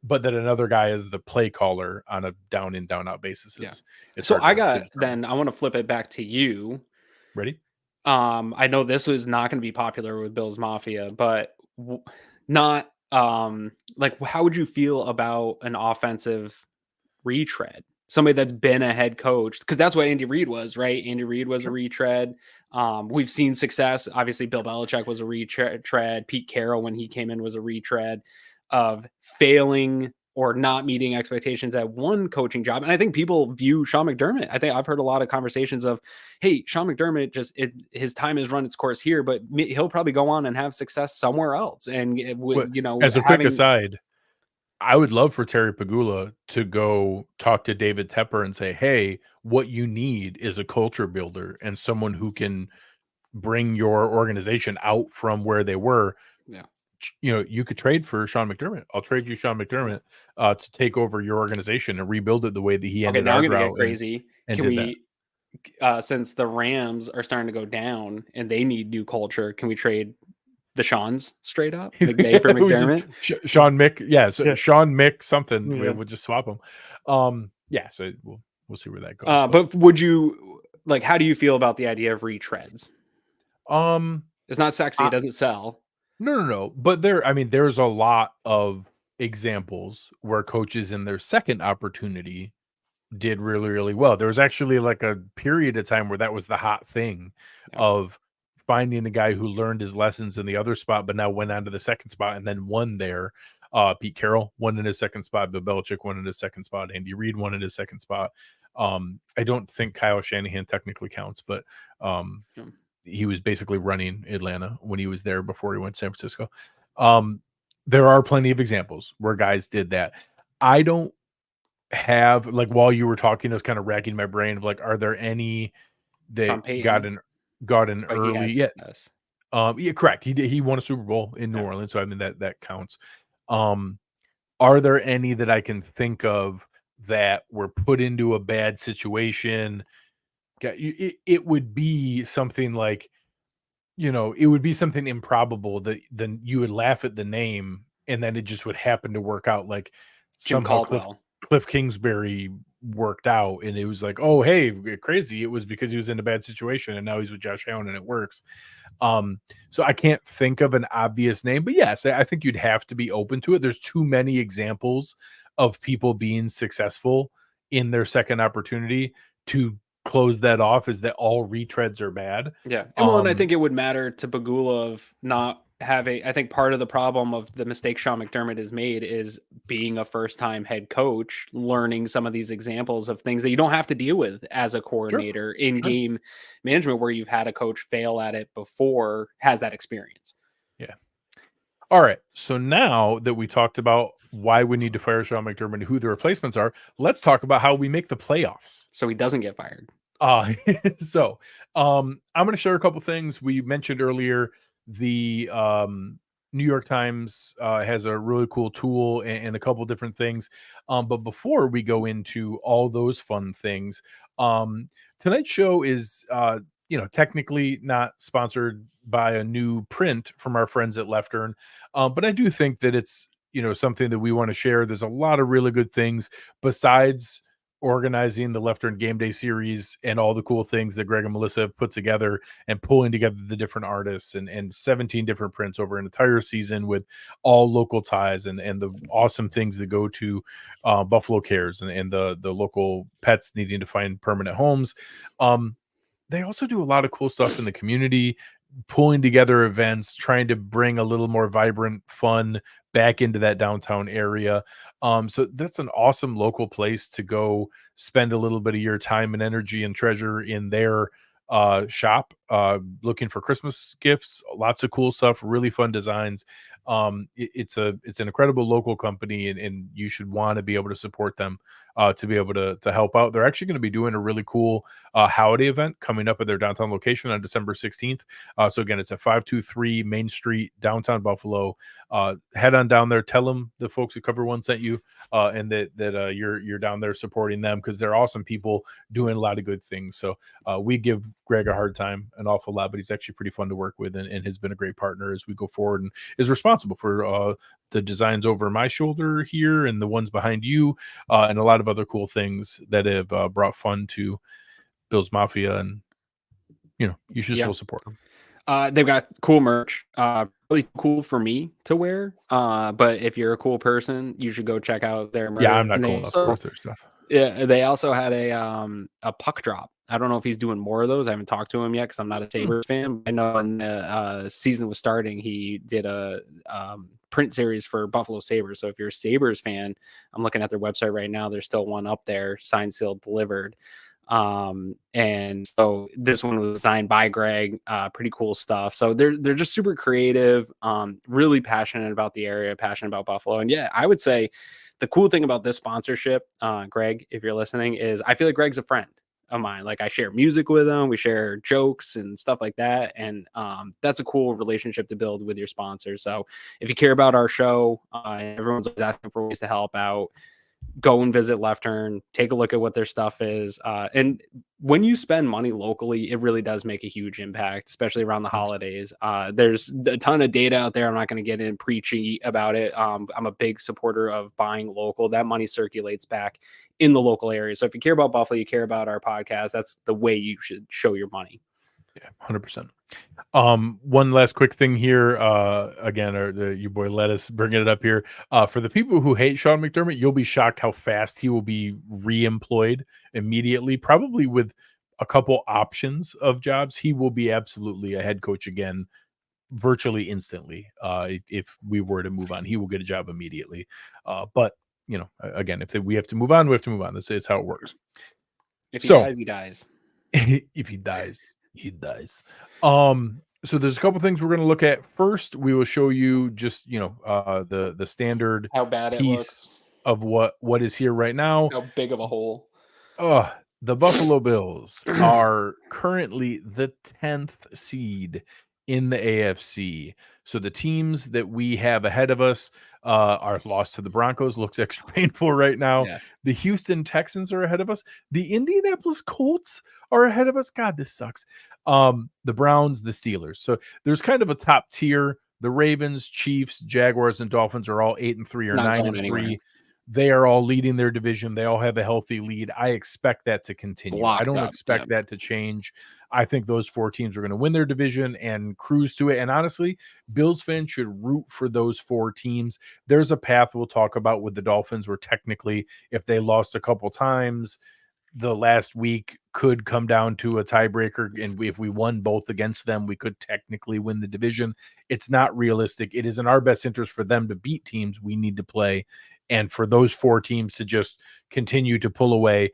But that another guy is the play caller on a down in, down out basis. So I want to flip it back to you. Ready? I know this was not going to be popular with Bills Mafia, but not like, how would you feel about an offensive retread? Somebody that's been a head coach, because that's what Andy Reid was, right? Andy Reid was a retread. We've seen success. Obviously, Bill Belichick was a retread. Pete Carroll, when he came in, was a retread of failing or not meeting expectations at one coaching job. And I think people view Sean McDermott. I think I've heard a lot of conversations of, hey, Sean McDermott, his time has run its course here, but he'll probably go on and have success somewhere else. And as a quick aside, I would love for Terry Pagula to go talk to David Tepper and say, hey, what you need is a culture builder and someone who can bring your organization out from where they were. You could trade for Sean McDermott. I'll trade you Sean McDermott to take over your organization and rebuild it the way that he ended. Now I'm gonna get crazy. Can we, since the Rams are starting to go down and they need new culture, can we trade the Sean's straight up? McVay for McDermott? Sean Mick, Sean Mick something. We'll just swap them. So we'll see where that goes. But would you, like, how do you feel about the idea of retreads? It's not sexy. It doesn't sell. No. But there's a lot of examples where coaches in their second opportunity did really, really well. There was actually like a period of time where that was the hot thing of finding a guy who learned his lessons in the other spot, but now went on to the second spot and then won there. Pete Carroll won in his second spot. Bill Belichick won in his second spot. Andy Reid won in his second spot. I don't think Kyle Shanahan technically counts, but he was basically running Atlanta when he was there before he went to San Francisco. There are plenty of examples where guys did that. I don't have, like, while you were talking, I was kind of racking my brain of like, are there any that got an early? Yeah, correct. He won a Super Bowl in New Orleans, so I mean that counts. Are there any that I can think of that were put into a bad situation? It would be something like, it would be something improbable that then you would laugh at the name and then it just would happen to work out. Like Jim somehow Caldwell. Cliff Kingsbury worked out and it was like, oh, hey, crazy. It was because he was in a bad situation and now he's with Josh Allen and it works. So I can't think of an obvious name, but yes, I think you'd have to be open to it. There's too many examples of people being successful in their second opportunity to close that off as that all retreads are bad. Yeah. And well, and I think it would matter to Pegula of not having, I think part of the problem of the mistake Sean McDermott has made is being a first-time head coach, learning some of these examples of things that you don't have to deal with as a coordinator in game management, where you've had a coach fail at it before, has that experience. Yeah. All right. So now that we talked about why we need to fire Sean McDermott and who the replacements are, let's talk about how we make the playoffs. So he doesn't get fired. So I'm going to share a couple things. We mentioned earlier the New York Times has a really cool tool and a couple different things. But before we go into all those fun things, tonight's show is technically not sponsored by a new print from our friends at Leftern. But I do think that it's, something that we want to share. There's a lot of really good things besides organizing the Leftern Game Day series and all the cool things that Greg and Melissa have put together and pulling together the different artists and 17 different prints over an entire season with all local ties and the awesome things that go to Buffalo Cares and the local pets needing to find permanent homes. They also do a lot of cool stuff in the community, pulling together events, trying to bring a little more vibrant fun back into that downtown area. So that's an awesome local place to go spend a little bit of your time and energy and treasure in their shop, looking for Christmas gifts, lots of cool stuff, really fun designs. It's an incredible local company and you should want to be able to support them to be able to help out. They're actually going to be doing a really cool holiday event coming up at their downtown location on December 16th. So again, it's at 523 Main Street, downtown Buffalo. Head on down there, tell them the folks at Cover One sent you and that you're down there supporting them because they're awesome people doing a lot of good things. So we give Greg a hard time an awful lot, but he's actually pretty fun to work with and has been a great partner as we go forward and is responsible for the designs over my shoulder here and the ones behind you and a lot of other cool things that have brought fun to Bills Mafia. And you should still support them. They've got cool merch, really cool for me to wear. But if you're a cool person, you should go check out their merch. Yeah, I'm not cool enough to post their stuff. Yeah, they also had a puck drop. I don't know if he's doing more of those. I haven't talked to him yet because I'm not a Sabres fan. I know when the season was starting, he did a print series for Buffalo Sabres. So if you're a Sabres fan, I'm looking at their website right now. There's still one up there, signed, sealed, delivered. And so this one was designed by Greg, pretty cool stuff. So they're just super creative, really passionate about the area, passionate about Buffalo. And yeah, I would say the cool thing about this sponsorship, Greg, if you're listening, is I feel like Greg's a friend of mine. Like I share music with him, we share jokes and stuff like that. And that's a cool relationship to build with your sponsor. So if you care about our show, everyone's always asking for ways to help out. Go and visit Leftern, take a look at what their stuff is. And when you spend money locally, it really does make a huge impact, especially around the holidays. There's a ton of data out there. I'm not going to get in preachy about it. I'm a big supporter of buying local. That money circulates back in the local area. So if you care about Buffalo, you care about our podcast, that's the way you should show your money. Yeah, 100%. One last quick thing here. Again, your boy Lettuce bringing it up here. For the people who hate Sean McDermott, you'll be shocked how fast he will be re-employed immediately, probably with a couple options of jobs, he will be absolutely a head coach again, virtually instantly. If we were to move on, he will get a job immediately. But again, if we have to move on, we have to move on. That's how it works. If he So dies, he dies. if he dies, he dies. So there's a couple things we're going to look at. First, we will show you just the standard How bad it piece looks. of what is here right now. How big of a hole. The Buffalo Bills are currently the 10th seed in the AFC. So the teams that we have ahead of us are lost to the Broncos. Looks extra painful right now. Yeah. The Houston Texans are ahead of us. The Indianapolis Colts are ahead of us. God, this sucks. The Browns, the Steelers. So there's kind of a top tier. The Ravens, Chiefs, Jaguars, and Dolphins are all 8-3 or Not 9-3. They are all leading their division. They all have a healthy lead. I expect that to continue. I don't expect that to change. I think those 4 teams are going to win their division and cruise to it. And honestly, Bills fans should root for those 4 teams. There's a path we'll talk about with the Dolphins where technically if they lost a couple times, the last week could come down to a tiebreaker. And if we won both against them, we could technically win the division. It's not realistic. It is in our best interest for them to beat teams we need to play. And for those 4 teams to just continue to pull away.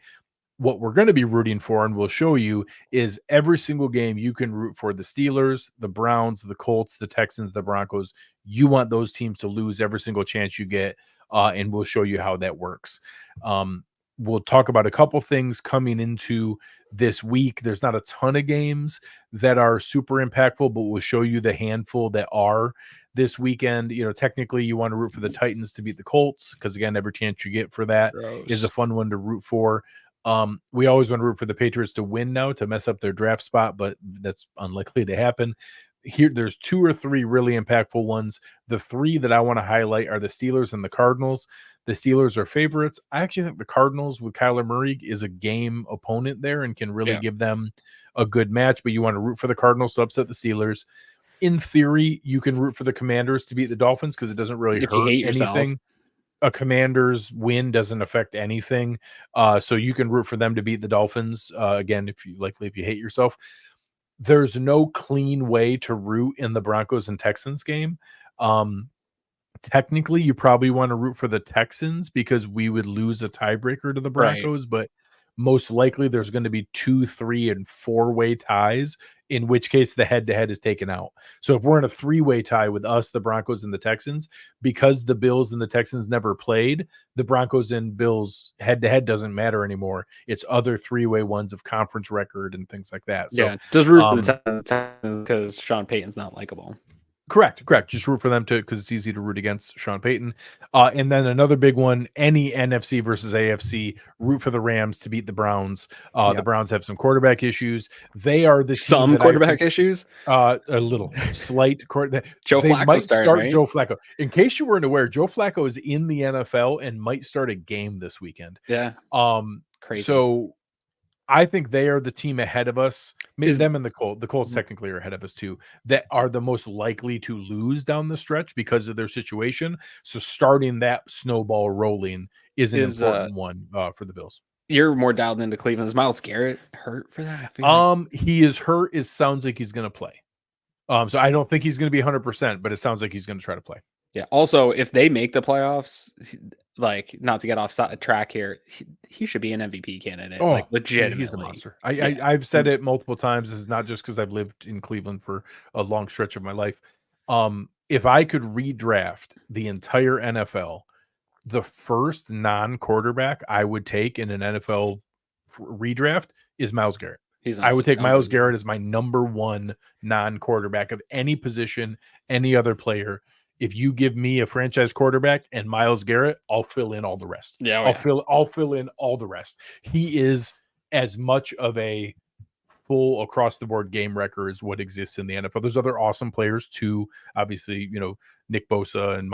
What we're going to be rooting for, and we'll show you, is every single game you can root for the Steelers, the Browns, the Colts, the Texans, the Broncos. You want those teams to lose every single chance you get, and we'll show you how that works. We'll talk about a couple things coming into this week. There's not a ton of games that are super impactful, but we'll show you the handful that are this weekend. Technically you want to root for the Titans to beat the Colts because, again, every chance you get for that is a fun one to root for. We always want to root for the Patriots to win now to mess up their draft spot, but that's unlikely to happen. Here, there's 2 or 3 really impactful ones. The 3 that I want to highlight are the Steelers and the Cardinals. The Steelers are favorites. I actually think the Cardinals with Kyler Murray is a game opponent there and can really give them a good match, but you want to root for the Cardinals to upset the Steelers. In theory, you can root for the Commanders to beat the Dolphins because it doesn't really hurt anything. A Commanders win doesn't affect anything. So you can root for them to beat the Dolphins. Again, if you hate yourself. There's no clean way to root in the Broncos and Texans game. Technically, you probably want to root for the Texans because we would lose a tiebreaker to the Broncos, but most likely there's going to be 2, 3, and 4-way ties, in which case the head-to-head is taken out. So if we're in a 3-way tie with us, the Broncos, and the Texans, because the Bills and the Texans never played, the Broncos and Bills head-to-head doesn't matter anymore. It's other 3-way ones of conference record and things like that. So just root for the Texans because Sean Payton's not likable. Correct. Just root for them because it's easy to root against Sean Payton. And then another big one, any NFC versus AFC, root for the Rams to beat the Browns. The Browns have some quarterback issues. They are the some quarterback issues. A little slight. Joe Flacco might start right? Joe Flacco. In case you weren't aware, Joe Flacco is in the NFL and might start a game this weekend. Yeah. Crazy. So I think they are the team ahead of us. Them and the Colts. The Colts technically are ahead of us too. That are the most likely to lose down the stretch because of their situation. So starting that snowball rolling is an important one for the Bills. You're more dialed into Cleveland. Is Myles Garrett hurt for that? He is hurt. It sounds like he's going to play. So I don't think he's going to be 100%, but it sounds like he's going to try to play. Yeah. Also, if they make the playoffs, like, not to get off track here, he should be an MVP candidate. Legitimately. He's a monster. I've said it multiple times. This is not just because I've lived in Cleveland for a long stretch of my life. If I could redraft the entire NFL, the first non-quarterback I would take in an NFL redraft is Myles Garrett. I would take Myles Garrett as my number 1 non-quarterback of any position, any other player. If you give me a franchise quarterback and Myles Garrett, I'll fill in all the rest. I'll fill in all the rest. He is as much of a full across the board game wrecker as what exists in the NFL. There's other awesome players too. Obviously, Nick Bosa and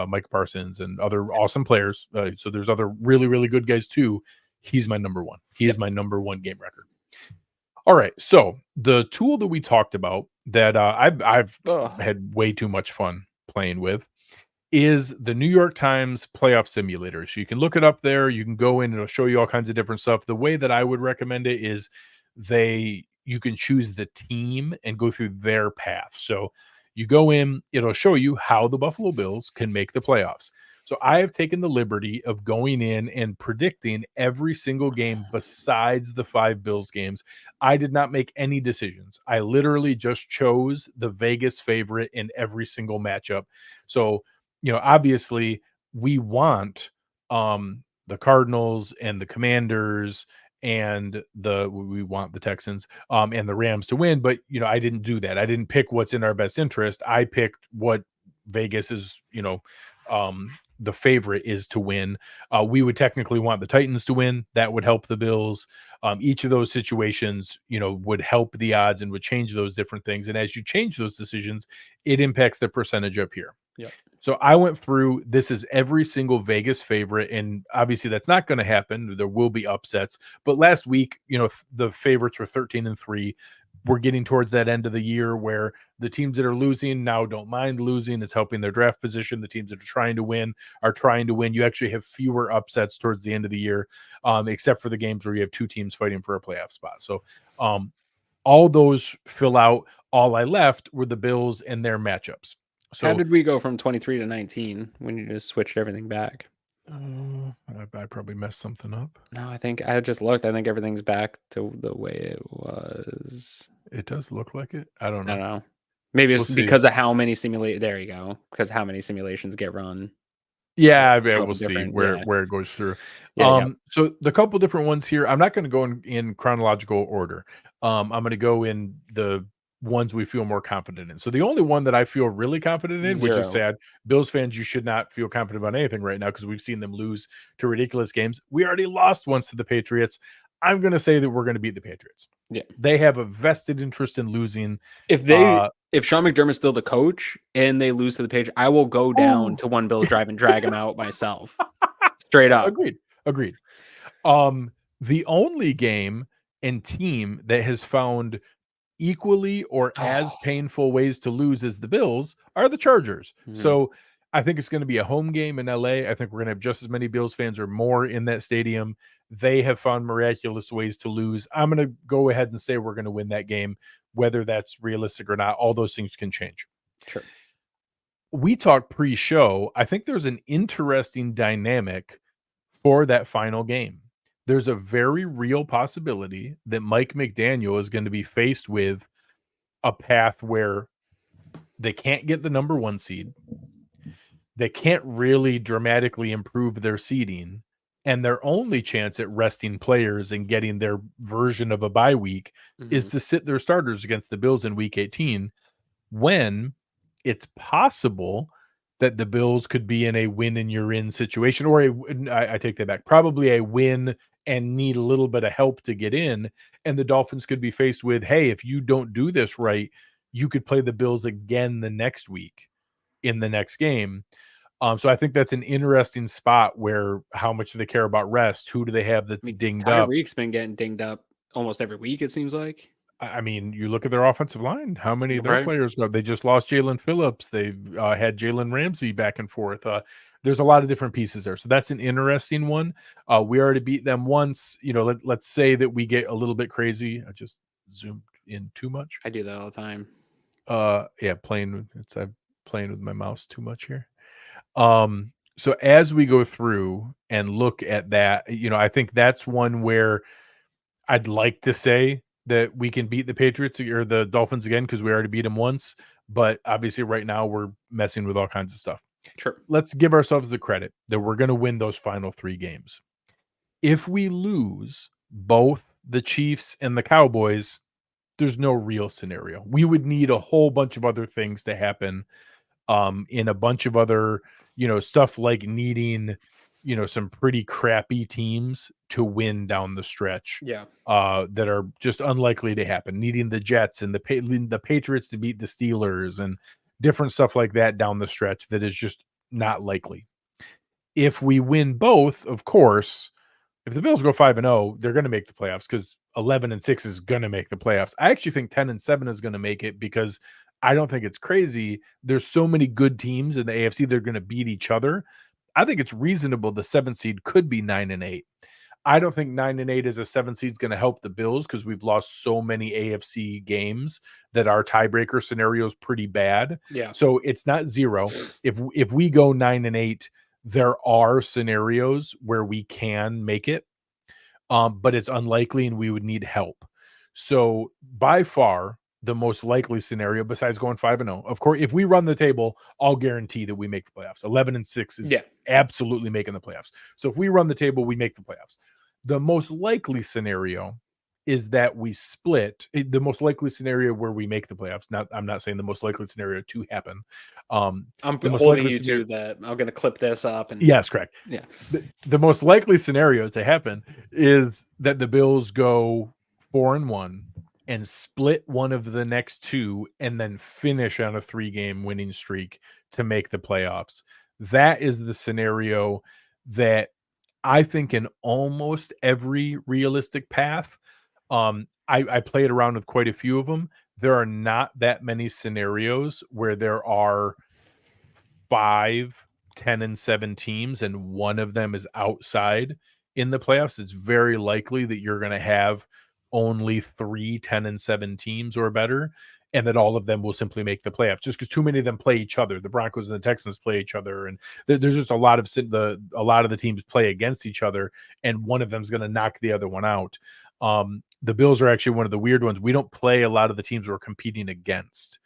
Mike Parsons and other awesome players. So there's other really, really good guys too. He's my number 1. He is my number 1 game wrecker. All right. So the tool that we talked about that I've had way too much fun playing with is the New York Times playoff simulator. So you can look it up there. You can go in and it'll show you all kinds of different stuff. The way that I would recommend it is you can choose the team and go through their path. So you go in, it'll show you how the Buffalo Bills can make the playoffs. So I have taken the liberty of going in and predicting every single game besides the 5 Bills games. I did not make any decisions. I literally just chose the Vegas favorite in every single matchup. So, obviously we want the Cardinals and the Commanders and we want the Texans and the Rams to win, but I didn't do that. I didn't pick what's in our best interest. I picked what Vegas is, the favorite is to win. We would technically want the Titans to win. That would help the Bills. Each of those situations, would help the odds and would change those different things. And as you change those decisions, it impacts the percentage up here. Yep. So I went through, this is every single Vegas favorite, and obviously that's not going to happen. There will be upsets, but last week, the favorites were 13-3. We're getting towards that end of the year where the teams that are losing now don't mind losing. It's helping their draft position. The teams that are trying to win are trying to win. You actually have fewer upsets towards the end of the year, except for the games where you have 2 teams fighting for a playoff spot. So all those fill out. All I left were the Bills and their matchups. So how did we go from 23 to 19 when you just switched everything back? I probably messed something up. No, I think I just looked. I think everything's back to the way it was. It does look like it. I don't know. Maybe it's because of how many there you go. Because how many simulations get run. Yeah, we'll see where it goes through. So the couple different ones here, I'm not going to go in chronological order. I'm going to go in the ones we feel more confident in. So the only one that I feel really confident in, which is sad, Bills fans, you should not feel confident about anything right now because we've seen them lose to ridiculous games. We already lost once to the Patriots. I'm going to say that we're going to beat the Patriots. Yeah. They have a vested interest in losing. If Sean McDermott's still the coach and they lose to the Patriots, I will go down to one Bills drive and drag him out myself. Straight up. Agreed. The only game and team that has found equally or as painful ways to lose as the Bills are the Chargers. Mm-hmm. So I think it's going to be a home game in LA. I think we're going to have just as many Bills fans or more in that stadium. They have found miraculous ways to lose. I'm going to go ahead and say we're going to win that game, whether that's realistic or not. All those things can change. Sure. We talked pre-show. I think there's an interesting dynamic for that final game. There's a very real possibility that Mike McDaniel is going to be faced with a path where they can't get the number 1 seed. They can't really dramatically improve their seeding. And their only chance at resting players and getting their version of a bye week is to sit their starters against the Bills in week 18, when it's possible that the Bills could be in a win and you're in situation, or I take that back, probably a win and need a little bit of help to get in. And the Dolphins could be faced with, hey, if you don't do this right, you could play the Bills again the next week in the next game. So I think that's an interesting spot where how much do they care about rest? Who do they have that's dinged up? Tyreek's been getting dinged up almost every week, it seems like. I mean, you look at their offensive line. How many of their players go? They just lost Jalen Phillips. They've had Jalen Ramsey back and forth. There's a lot of different pieces there. So that's an interesting one. We already beat them once. Let's say that we get a little bit crazy. I just zoomed in too much. I do that all the time. I'm playing with my mouse too much here. So as we go through and look at that, I think that's one where I'd like to say that we can beat the Patriots or the Dolphins again because we already beat them once. But obviously right now we're messing with all kinds of stuff. Sure. Let's give ourselves the credit that we're going to win those final 3 games. If we lose both the Chiefs and the Cowboys, there's no real scenario. We would need a whole bunch of other things to happen in a bunch of other, stuff like needing, some pretty crappy teams to win down the stretch. Yeah. That are just unlikely to happen. Needing the Jets and the Patriots to beat the Steelers and different stuff like that down the stretch that is just not likely. If we win both, of course, if the Bills go 5-0, they're going to make the playoffs because 11-6 is going to make the playoffs. I actually think 10-7 is going to make it because I don't think it's crazy. There's so many good teams in the AFC. They're going to beat each other. I think it's reasonable. The 7th seed could be 9-8. I don't think 9-8 as a 7 seed is going to help the Bills because we've lost so many AFC games that our tiebreaker scenario is pretty bad. Yeah. So it's not 0. If we go 9-8, there are scenarios where we can make it, but it's unlikely and we would need help. So by far, the most likely scenario, besides going 5-0, of course, if we run the table, I'll guarantee that we make the playoffs. 11-6 is absolutely making the playoffs. So if we run the table, we make the playoffs. The most likely scenario is that we split. The most likely scenario where we make the playoffs. Now, I'm not saying the most likely scenario to happen. I'm the most holding likely you to that. I'm going to clip this up. And yes, correct. Yeah. The most likely scenario to happen is that the Bills go 4-1 and split one of the next 2 and then finish on a 3-game winning streak to make the playoffs. That is the scenario that I think in almost every realistic path. I played around with quite a few of them. There are not that many scenarios where there are 5, 10-7 teams and one of them is outside in the playoffs. It's very likely that you're going to have only 3 10-7 teams or better, and that all of them will simply make the playoffs just because too many of them play each other. The Broncos and the Texans play each other, and there's just a lot of the teams play against each other, and one of them is going to knock the other one out. The Bills are actually one of the weird ones. We don't play a lot of the teams we're competing against.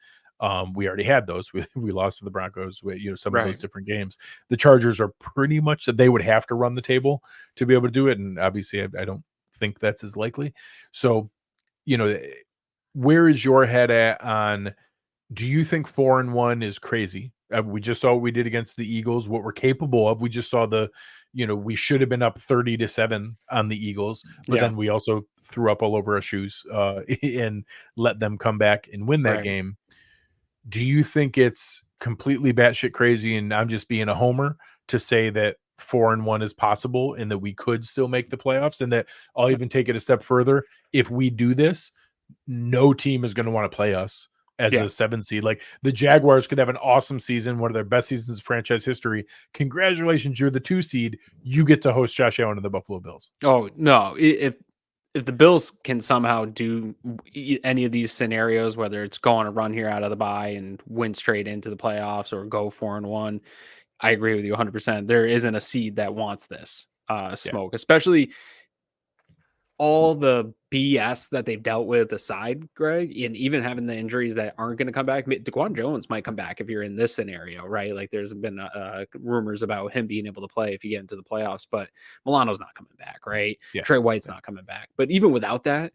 We already had those. We lost to the Broncos with some of those different games. The Chargers are pretty much that they would have to run the table to be able to do it, and obviously I don't think that's as likely. So, where is your head at on? Do you think 4-1 is crazy? We just saw what we did against the Eagles, what we're capable of. We just saw we should have been up 30-7 on the Eagles, but then we also threw up all over our shoes and let them come back and win that game. Do you think it's completely batshit crazy and I'm just being a homer to say that 4-1 is possible and that we could still make the playoffs? And that I'll even take it a step further. If we do this, no team is going to want to play us as a 7 seed. Like the Jaguars could have an awesome season, one of their best seasons in franchise history. Congratulations, you're the 2 seed. You get to host Josh Allen and the Buffalo Bills. Oh no! If the Bills can somehow do any of these scenarios, whether it's go on a run here out of the bye and win straight into the playoffs or go 4-1, I agree with you 100%. There isn't a seed that wants this smoke, especially all the BS that they've dealt with aside, Greg, and even having the injuries that aren't going to come back. DaQuan Jones might come back if you're in this scenario, right? Like there's been rumors about him being able to play if you get into the playoffs, but Milano's not coming back, right? Trey White's not coming back. But even without that,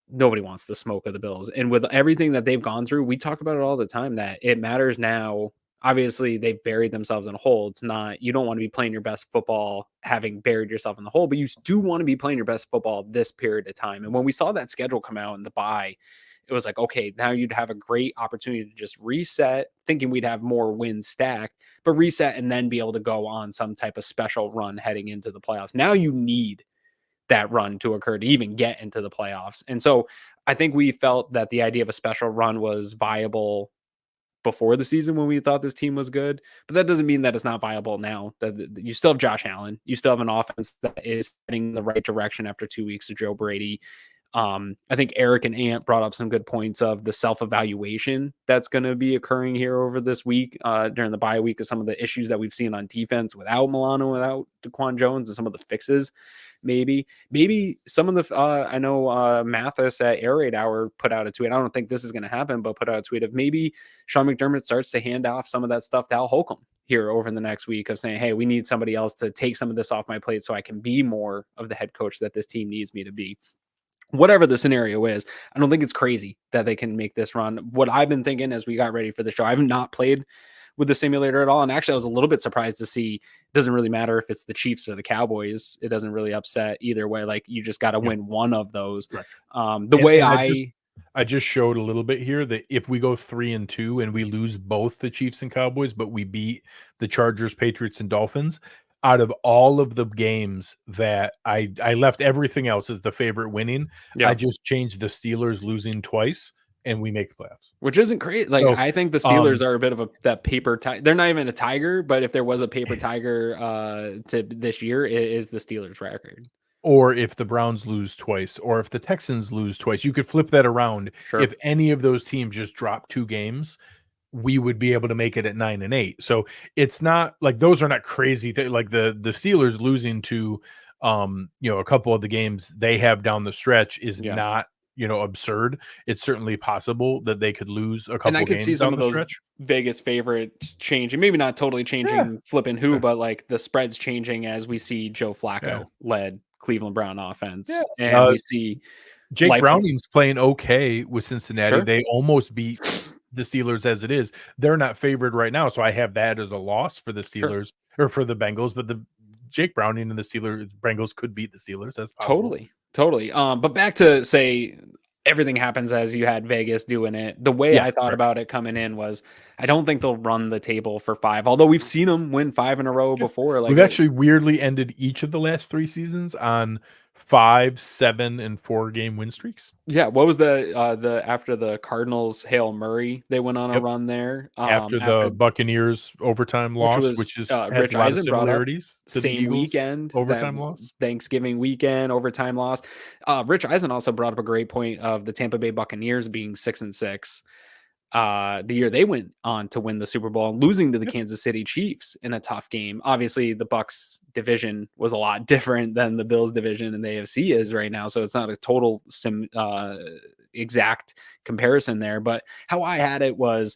nobody wants the smoke of the Bills. And with everything that they've gone through, we talk about it all the time that it matters now. Obviously, they've buried themselves in a hole. It's not, you don't want to be playing your best football having buried yourself in the hole, but you do want to be playing your best football this period of time. And when we saw that schedule come out in the bye, it was like, okay, now you'd have a great opportunity to just reset, thinking we'd have more wins stacked, but reset and then be able to go on some type of special run heading into the playoffs. Now you need that run to occur to even get into the playoffs. And so I think we felt that the idea of a special run was viable before the season when we thought this team was good, but that doesn't mean that it's not viable now. That you still have Josh Allen, you still have an offense that is heading in the right direction after 2 weeks of Joe Brady. I think Eric and Ant brought up some good points of the self-evaluation that's going to be occurring here over this week during the bye week of some of the issues that we've seen on defense without Milano, without DaQuan Jones, and some of the fixes. Maybe some of the I know Mathis at Air Raid Hour put out a tweet. I don't think this is going to happen, but put out a tweet of maybe Sean McDermott starts to hand off some of that stuff to Al Holcomb here over the next week of saying, hey, we need somebody else to take some of this off my plate so I can be more of the head coach that this team needs me to be. Whatever the scenario is, I don't think it's crazy that they can make this run. What I've been thinking as we got ready for the show, I've not played with the simulator at all. And actually, I was a little bit surprised to see it doesn't really matter if it's the Chiefs or the Cowboys. It doesn't really upset either way. Like you just got to win one of those. Right. I just showed a little bit here that if we go 3-2 and we lose both the Chiefs and Cowboys, but we beat the Chargers, Patriots, and Dolphins, out of all of the games that I left everything else as the favorite winning, I just changed the Steelers losing twice and we make the playoffs, which isn't crazy. Like, so, I think the Steelers are a bit of that paper tiger. They're not even a tiger, but if there was a paper tiger to this year, it is the Steelers record. or if the Browns lose twice, or if the Texans lose twice. You could flip that around. Sure. If any of those teams just drop 2 games, we would be able to make it at 9-8. So it's not like those are not crazy like the Steelers losing to a couple of the games they have down the stretch is Yeah. not, absurd. It's certainly possible that they could lose a And couple I could see games some down of the those stretch. Vegas favorites changing, maybe not totally changing flipping who, Yeah. but like the spreads changing as we see Joe Yeah. Flacco led Cleveland Brown Yeah. offense. And we see Jake life. Browning's playing okay with Cincinnati. Sure. They almost beat the Steelers as it is. They're not favored right now, so I have that as a loss for the Steelers or for the Bengals. But the Jake Browning and the Bengals could beat the Steelers. That's possible. Totally. But back to say everything happens as you had Vegas doing it. The way I thought about it coming in was I don't think they'll run the table for 5, although we've seen them win 5 in a row before. Like we've actually weirdly ended each of the last 3 seasons on 5, 7, and 4 game win streaks. Yeah, what was the after the Cardinals Hail Murray, they went on a run there. After the Buccaneers overtime loss, which is has Rich a lot of Eisen brought up similarities to the same Eagles weekend, overtime that loss. Thanksgiving weekend overtime loss. Rich Eisen also brought up a great point of the Tampa Bay Buccaneers being 6-6. The year they went on to win the Super Bowl and losing to the Kansas City Chiefs in a tough game. Obviously, the Bucs division was a lot different than the Bills division and the AFC is right now, so it's not a total exact comparison there. But how I had it was,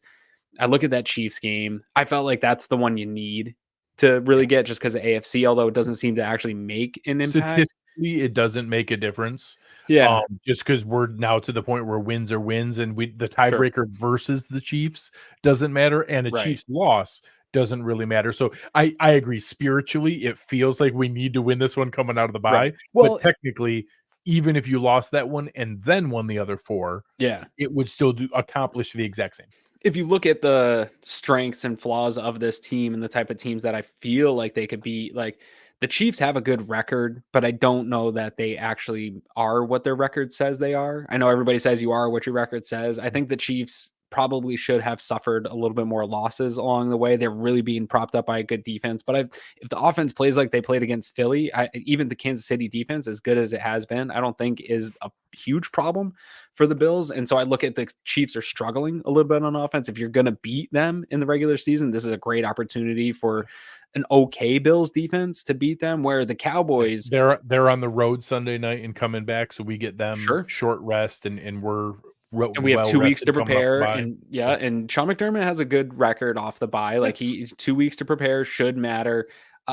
I look at that Chiefs game, I felt like that's the one you need to really get just because of AFC, although it doesn't seem to actually make an impact. Statistically, it doesn't make a difference. Yeah. Just because we're now to the point where wins are wins, and the tiebreaker versus the Chiefs doesn't matter, and a Chiefs loss doesn't really matter. So I agree. Spiritually, it feels like we need to win this one coming out of the bye. Well, but technically, even if you lost that one and then won the other 4, it would still accomplish the exact same. If you look at the strengths and flaws of this team and the type of teams that I feel like they could be, like the Chiefs have a good record, but I don't know that they actually are what their record says they are. I know everybody says you are what your record says. I think the Chiefs probably should have suffered a little bit more losses along the way. They're really being propped up by a good defense. But if the offense plays like they played against Philly, even the Kansas City defense, as good as it has been, I don't think is a huge problem for the Bills. And so I look at the Chiefs are struggling a little bit on offense. If you're going to beat them in the regular season, this is a great opportunity for an okay Bills defense to beat them, where the Cowboys, they're on the road Sunday night and coming back. So we get them short rest and we're and we have 2 weeks to prepare. And and Sean McDermott has a good record off the bye. Like he's 2 weeks to prepare should matter.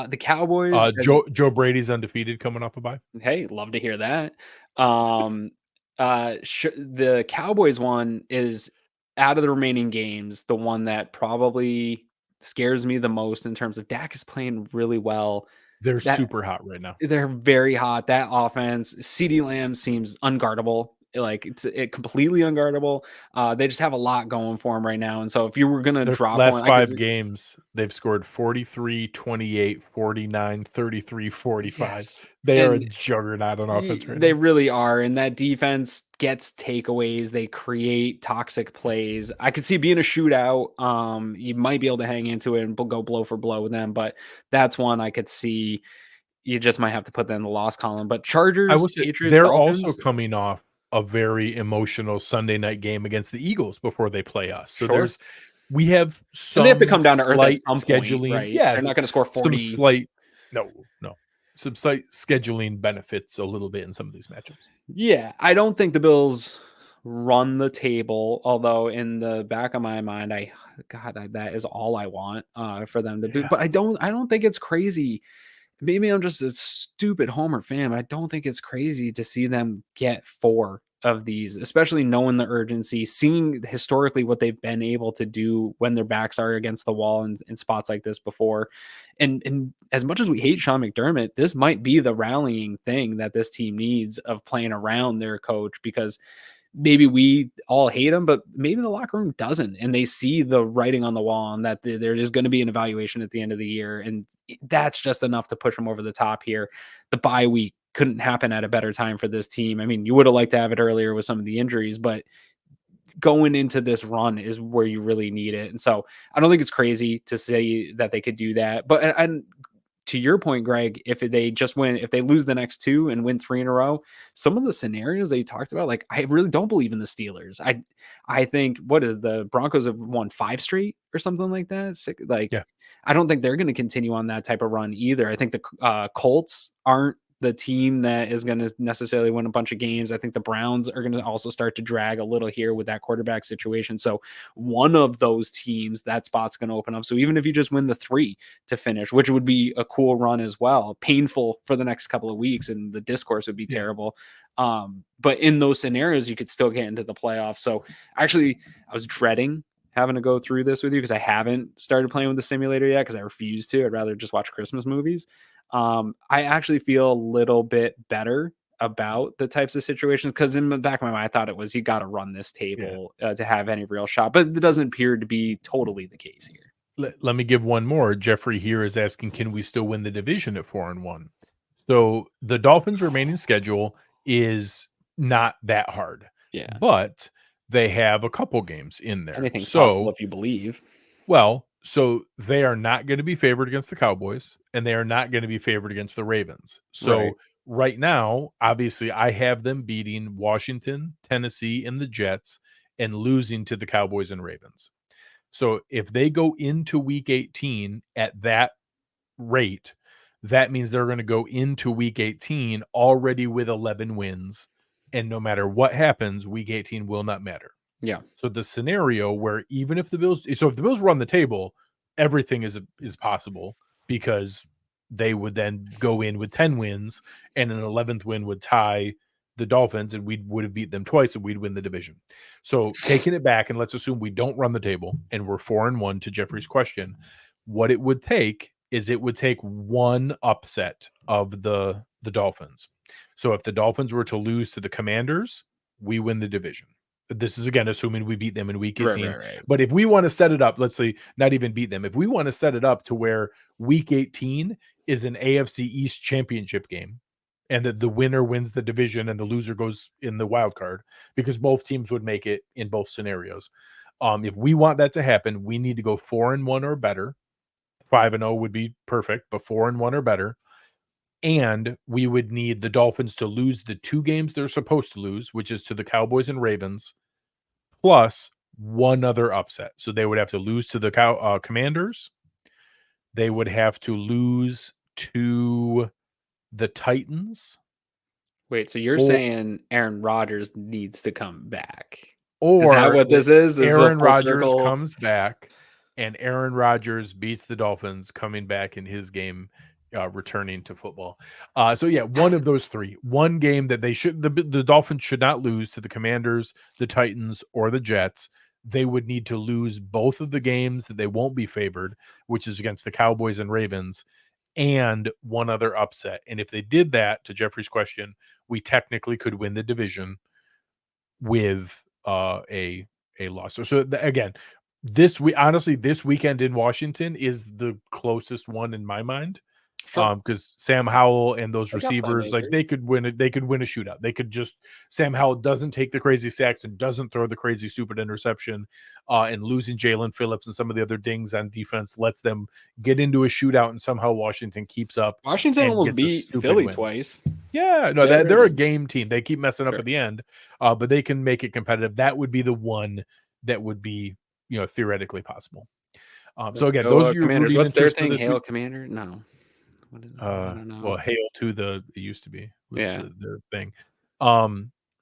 The Cowboys, Joe Brady's undefeated coming off a bye. Hey, love to hear that. The Cowboys one is, out of the remaining games, the one that probably scares me the most in terms of Dak is playing really well. They're super hot right now. They're very hot. That offense, CeeDee Lamb seems unguardable. Like it's completely unguardable. They just have a lot going for them right now. And so if you were going to drop last 5 games, they've scored 43, 28, 49, 33, 45. Yes. They are a juggernaut on offense right now. They really are. And that defense gets takeaways. They create toxic plays. I could see it being a shootout. You might be able to hang into it and go blow for blow with them, but that's one I could see. You just might have to put that in the loss column. But Chargers, Patriots, they're Dolphins, also coming off a very emotional Sunday night game against the Eagles before they play us. So we have some, and they have to come down to earth at some scheduling. Point, right? Yeah, they're not going to score 40. Some slight scheduling benefits a little bit in some of these matchups. Yeah, I don't think the Bills run the table, although in the back of my mind, that is all I want for them to do. But I don't think it's crazy. Maybe I'm just a stupid Homer fan, but I don't think it's crazy to see them get 4 of these, especially knowing the urgency, seeing historically what they've been able to do when their backs are against the wall in spots like this before. And as much as we hate Sean McDermott, this might be the rallying thing that this team needs, of playing around their coach, because maybe we all hate him, but maybe the locker room doesn't. And they see the writing on the wall and that there is going to be an evaluation at the end of the year. And that's just enough to push them over the top here. The bye week couldn't happen at a better time for this team. I mean, you would have liked to have it earlier with some of the injuries, but going into this run is where you really need it. And so I don't think it's crazy to say that they could do that. But and to your point, Greg, if they lose the next 2 and win 3 in a row, some of the scenarios that you talked about, like I really don't believe in the Steelers. I think the Broncos have won 5 straight or something like that. Yeah. I don't think they're going to continue on that type of run either. I think the Colts aren't the team that is going to necessarily win a bunch of games. I think the Browns are going to also start to drag a little here with that quarterback situation. So one of those teams, that spot's going to open up. So even if you just win the 3 to finish, which would be a cool run as well, painful for the next couple of weeks, and the discourse would be terrible. But in those scenarios, you could still get into the playoffs. So actually, I was dreading having to go through this with you because I haven't started playing with the simulator yet because I refuse to. I'd rather just watch Christmas movies. I actually feel a little bit better about the types of situations because in the back of my mind, I thought it was you got to run this table to have any real shot, but it doesn't appear to be totally the case here. Let me give one more. Jeffrey here is asking, can we still win the division at 4-1? So the Dolphins' remaining schedule is not that hard. Yeah. But they have a couple games in there. Anything's possible if you believe. Well, so they are not going to be favored against the Cowboys, and they are not going to be favored against the Ravens. So right now, obviously, I have them beating Washington, Tennessee, and the Jets and losing to the Cowboys and Ravens. So if they go into Week 18 at that rate, that means they're going to go into Week 18 already with 11 wins. And no matter what happens, Week 18 will not matter. Yeah. So the scenario where even if the Bills run the table, everything is possible because they would then go in with 10 wins and an 11th win would tie the Dolphins and we would have beat them twice and we'd win the division. So taking it back, and let's assume we don't run the table and we're 4-1 to Jeffrey's question, what it would take is it would take one upset of the Dolphins. So if the Dolphins were to lose to the Commanders, we win the division. This is, again, assuming we beat them in Week 18. Right. But if we want to set it up, let's say not even beat them. If we want to set it up to where Week 18 is an AFC East championship game and that the winner wins the division and the loser goes in the wild card, because both teams would make it in both scenarios. If we want that to happen, we need to go 4-1 or better. 5-0 would be perfect, but 4-1 or better. And we would need the Dolphins to lose the 2 games they're supposed to lose, which is to the Cowboys and Ravens, plus one other upset. So they would have to lose to the Commanders. They would have to lose to the Titans. Wait, so you're saying Aaron Rodgers needs to come back? Or is that what this is? Aaron Rodgers comes back and Aaron Rodgers beats the Dolphins, coming back in his game, returning to football. So yeah, one of those 3. One game that the Dolphins should not lose to the Commanders, the Titans, or the Jets. They would need to lose both of the games that they won't be favored, which is against the Cowboys and Ravens, and one other upset. And if they did that, to Jeffrey's question, we technically could win the division with a loss. So again, this weekend in Washington is the closest one in my mind. Because Sam Howell and those receivers, like they could win a shootout. Sam Howell doesn't take the crazy sacks and doesn't throw the crazy stupid interception, and losing Jalen Phillips and some of the other dings on defense lets them get into a shootout, and somehow Washington keeps up. Washington almost beat Philly twice. Yeah, no, they're a game team. They keep messing up at the end, but they can make it competitive. That would be the one that would be, theoretically possible. So again, those are your Commanders. What's their thing? Hail Commander? No. I don't know. Well, hail to it used to be their thing.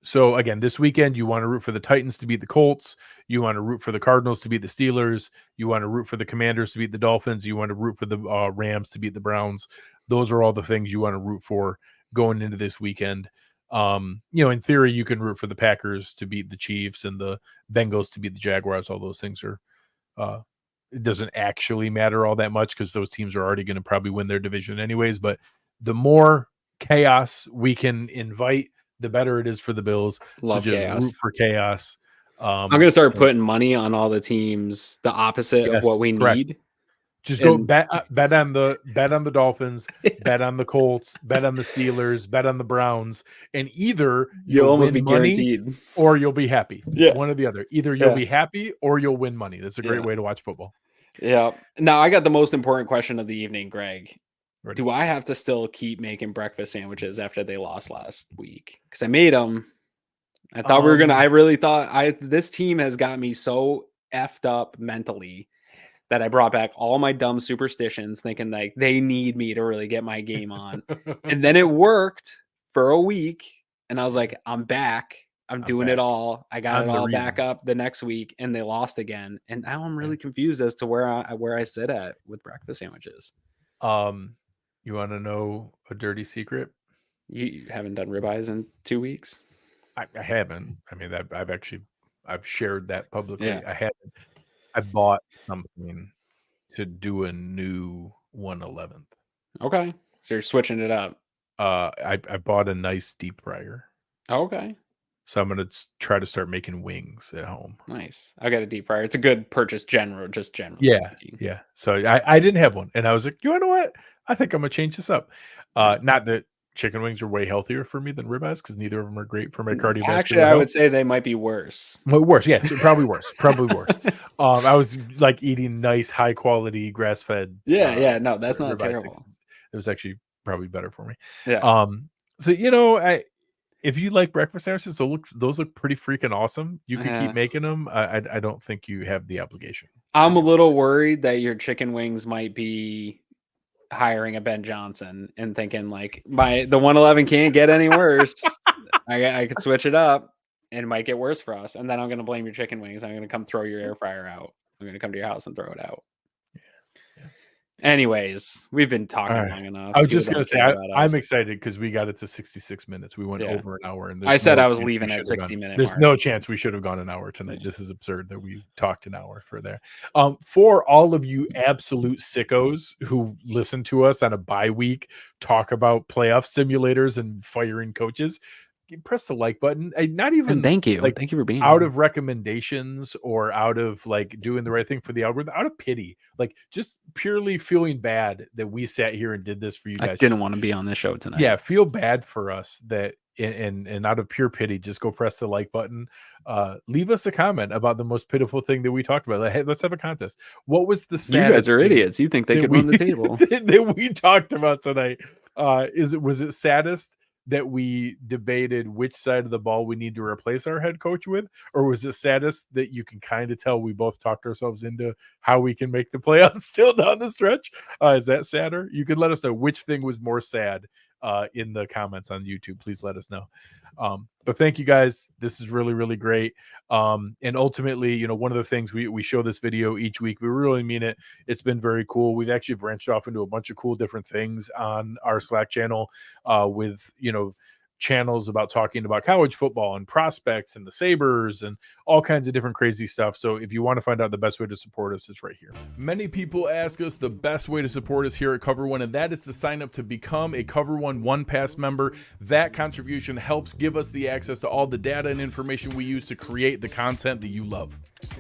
So again, this weekend you want to root for the Titans to beat the Colts, you want to root for the Cardinals to beat the Steelers, you want to root for the Commanders to beat the Dolphins, you want to root for the Rams to beat the Browns. Those are all the things you want to root for going into this weekend. In theory you can root for the Packers to beat the Chiefs and the Bengals to beat the Jaguars. All those things are it doesn't actually matter all that much because those teams are already going to probably win their division anyways. But the more chaos we can invite, the better it is for the Bills. Love so just chaos. Root for chaos. I'm going to start putting money on all the teams, the opposite of what we need. Just go bet on the Dolphins, bet on the Colts, bet on the Steelers, bet on the Browns, and either you'll almost be guaranteed or you'll be happy. Yeah. One or the other. Either you'll be happy or you'll win money. That's a great way to watch football. Yeah. Now I got the most important question of the evening, Greg. Ready. Do I have to still keep making breakfast sandwiches after they lost last week? Because I made them. I thought we were gonna. I really thought this team has got me so effed up mentally that I brought back all my dumb superstitions, thinking like they need me to really get my game on, and then it worked for a week, and I was like, I'm back. I'm doing it all. I got it all back up the next week, and they lost again, and now I'm really confused as to where I sit at with breakfast sandwiches. You want to know a dirty secret? You haven't done ribeyes in 2 weeks? I haven't. I mean, I've shared that publicly. Yeah. I haven't. I bought something to do a new 1/11th. Okay. So you're switching it up. I bought a nice deep fryer. Okay. So I'm gonna try to start making wings at home. Nice. I got a deep fryer. It's a good purchase, general Yeah, speaking. yeah. So I didn't have one, and I was like, you know what? I think I'm gonna change this up. Not that chicken wings are way healthier for me than ribeyes, because neither of them are great for my cardiovascular Actually, I health. would say they might be worse. Well, worse, yes, probably worse. Probably worse. I was like eating nice, high quality, grass fed. Yeah. No, that's not terrible. It was actually probably better for me. Yeah. So if you like breakfast sandwiches, those look pretty freaking awesome. You can keep making them. I don't think you have the obligation. I'm a little worried that your chicken wings might be hiring a Ben Johnson and thinking like the 111 can't get any worse. I could switch it up and it might get worse for us. And then I'm going to blame your chicken wings. I'm going to come throw your air fryer out. I'm going to come to your house and throw it out. Anyways, we've been talking long enough. I was just going to say, I'm excited because we got it to 66 minutes. We went over an hour. And I said I was leaving at 60 minutes. There's no chance we should have gone an hour tonight. This is absurd that we talked an hour for there. For all of you absolute sickos who listen to us on a bye week, talk about playoff simulators and firing coaches, press the like button. Not even and thank you. Like, thank you for being out here. of recommendations or out of like doing the right thing for the algorithm, out of pity, like just purely feeling bad that we sat here and did this for you guys. I didn't want to be on this show tonight. Yeah, feel bad for us that and out of pure pity, just go press the like button. Leave us a comment about the most pitiful thing that we talked about. Like, hey, let's have a contest. What was the saddest? You guys are idiots. You think they could run the table that we talked about tonight? Was it saddest that we debated which side of the ball we need to replace our head coach with, or was it saddest that you can kind of tell we both talked ourselves into how we can make the playoffs still down the stretch? Is that sadder? You could let us know which thing was more sad in the comments on YouTube. Please let us know. But thank you guys. This is really, really great. And ultimately, one of the things we show this video each week, we really mean it. It's been very cool. We've actually branched off into a bunch of cool different things on our Slack channel with, channels about talking about college football and prospects and the Sabres and all kinds of different crazy stuff. So if you want to find out the best way to support us, it's right here. Many people ask us the best way to support us here at Cover One, and that is to sign up to become a Cover One Pass member. That contribution helps give us the access to all the data and information we use to create the content that you love.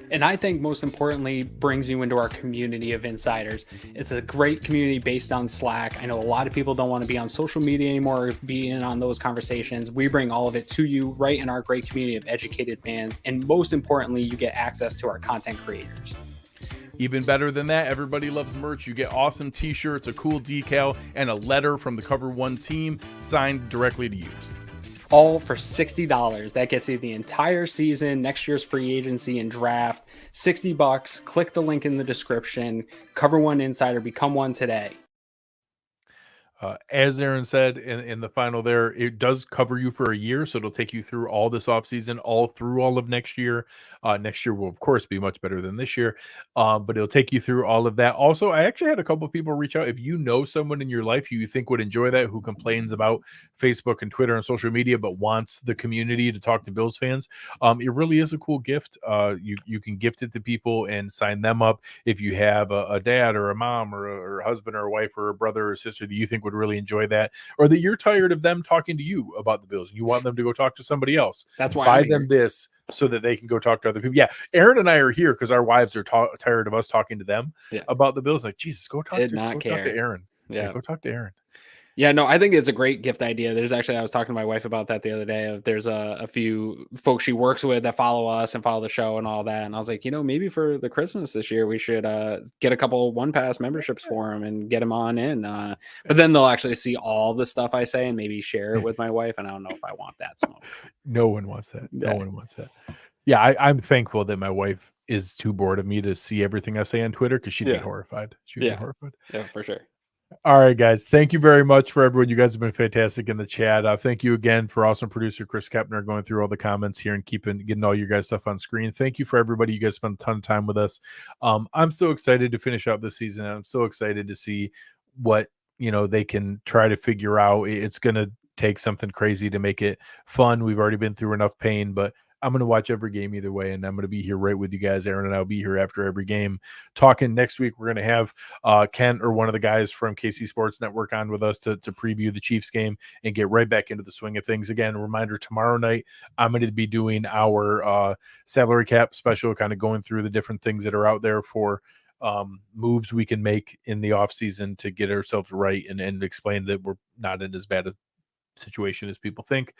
And I think most importantly, brings you into our community of insiders. It's a great community based on Slack. I know a lot of people don't want to be on social media anymore or be in on those conversations. We bring all of it to you right in our great community of educated fans. And most importantly, you get access to our content creators. Even better than that, everybody loves merch. You get awesome t-shirts, a cool decal, and a letter from the Cover One team signed directly to you. All for $60. That gets you the entire season, next year's free agency and draft. $60. Click the link in the description. Cover One Insider. Become one today. As Aaron said in the final there, it does cover you for a year, so it'll take you through all this offseason, all through all of next year. Next year will, of course, be much better than this year, but it'll take you through all of that. Also, I actually had a couple of people reach out. If you know someone in your life you think would enjoy that, who complains about Facebook and Twitter and social media, but wants the community to talk to Bills fans, it really is a cool gift. You can gift it to people and sign them up. If you have a dad or a mom or a husband or a wife or a brother or sister that you think would really enjoy that, or that you're tired of them talking to you about the Bills and you want them to go talk to somebody else, that's why buy them this so that they can go talk to other people. Yeah, Aaron and I are here because our wives are tired of us talking to them about the Bills. Like, Jesus, go talk to Aaron. Yeah, go talk to Aaron. Yeah, no, I think it's a great gift idea. There's actually, I was talking to my wife about that the other day. There's a few folks she works with that follow us and follow the show and all that. And I was like, maybe for the Christmas this year, we should get a couple One Pass memberships for them and get them on in. But then they'll actually see all the stuff I say and maybe share it with my wife. And I don't know if I want that smoke. No one wants that. Yeah. No one wants that. Yeah, I'm thankful that my wife is too bored of me to see everything I say on Twitter because she'd be horrified. She'd be horrified. Yeah, for sure. All right, guys. Thank you very much for everyone. You guys have been fantastic in the chat. Thank you again for awesome producer Chris Kepner going through all the comments here and getting all your guys' stuff on screen. Thank you for everybody. You guys spent a ton of time with us. I'm so excited to finish out this season. I'm so excited to see what they can try to figure out. It's going to take something crazy to make it fun. We've already been through enough pain, but I'm going to watch every game either way, and I'm going to be here right with you guys. Aaron and I'll be here after every game talking. Next week, we're going to have Kent or one of the guys from KC Sports Network on with us to preview the Chiefs game and get right back into the swing of things. Again, a reminder, tomorrow night, I'm going to be doing our salary cap special, kind of going through the different things that are out there for moves we can make in the offseason to get ourselves right and explain that we're not in as bad a situation as people think.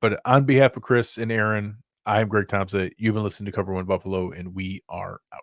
But on behalf of Chris and Aaron, I'm Greg Tompsett. You've been listening to Cover One Buffalo, and we are out.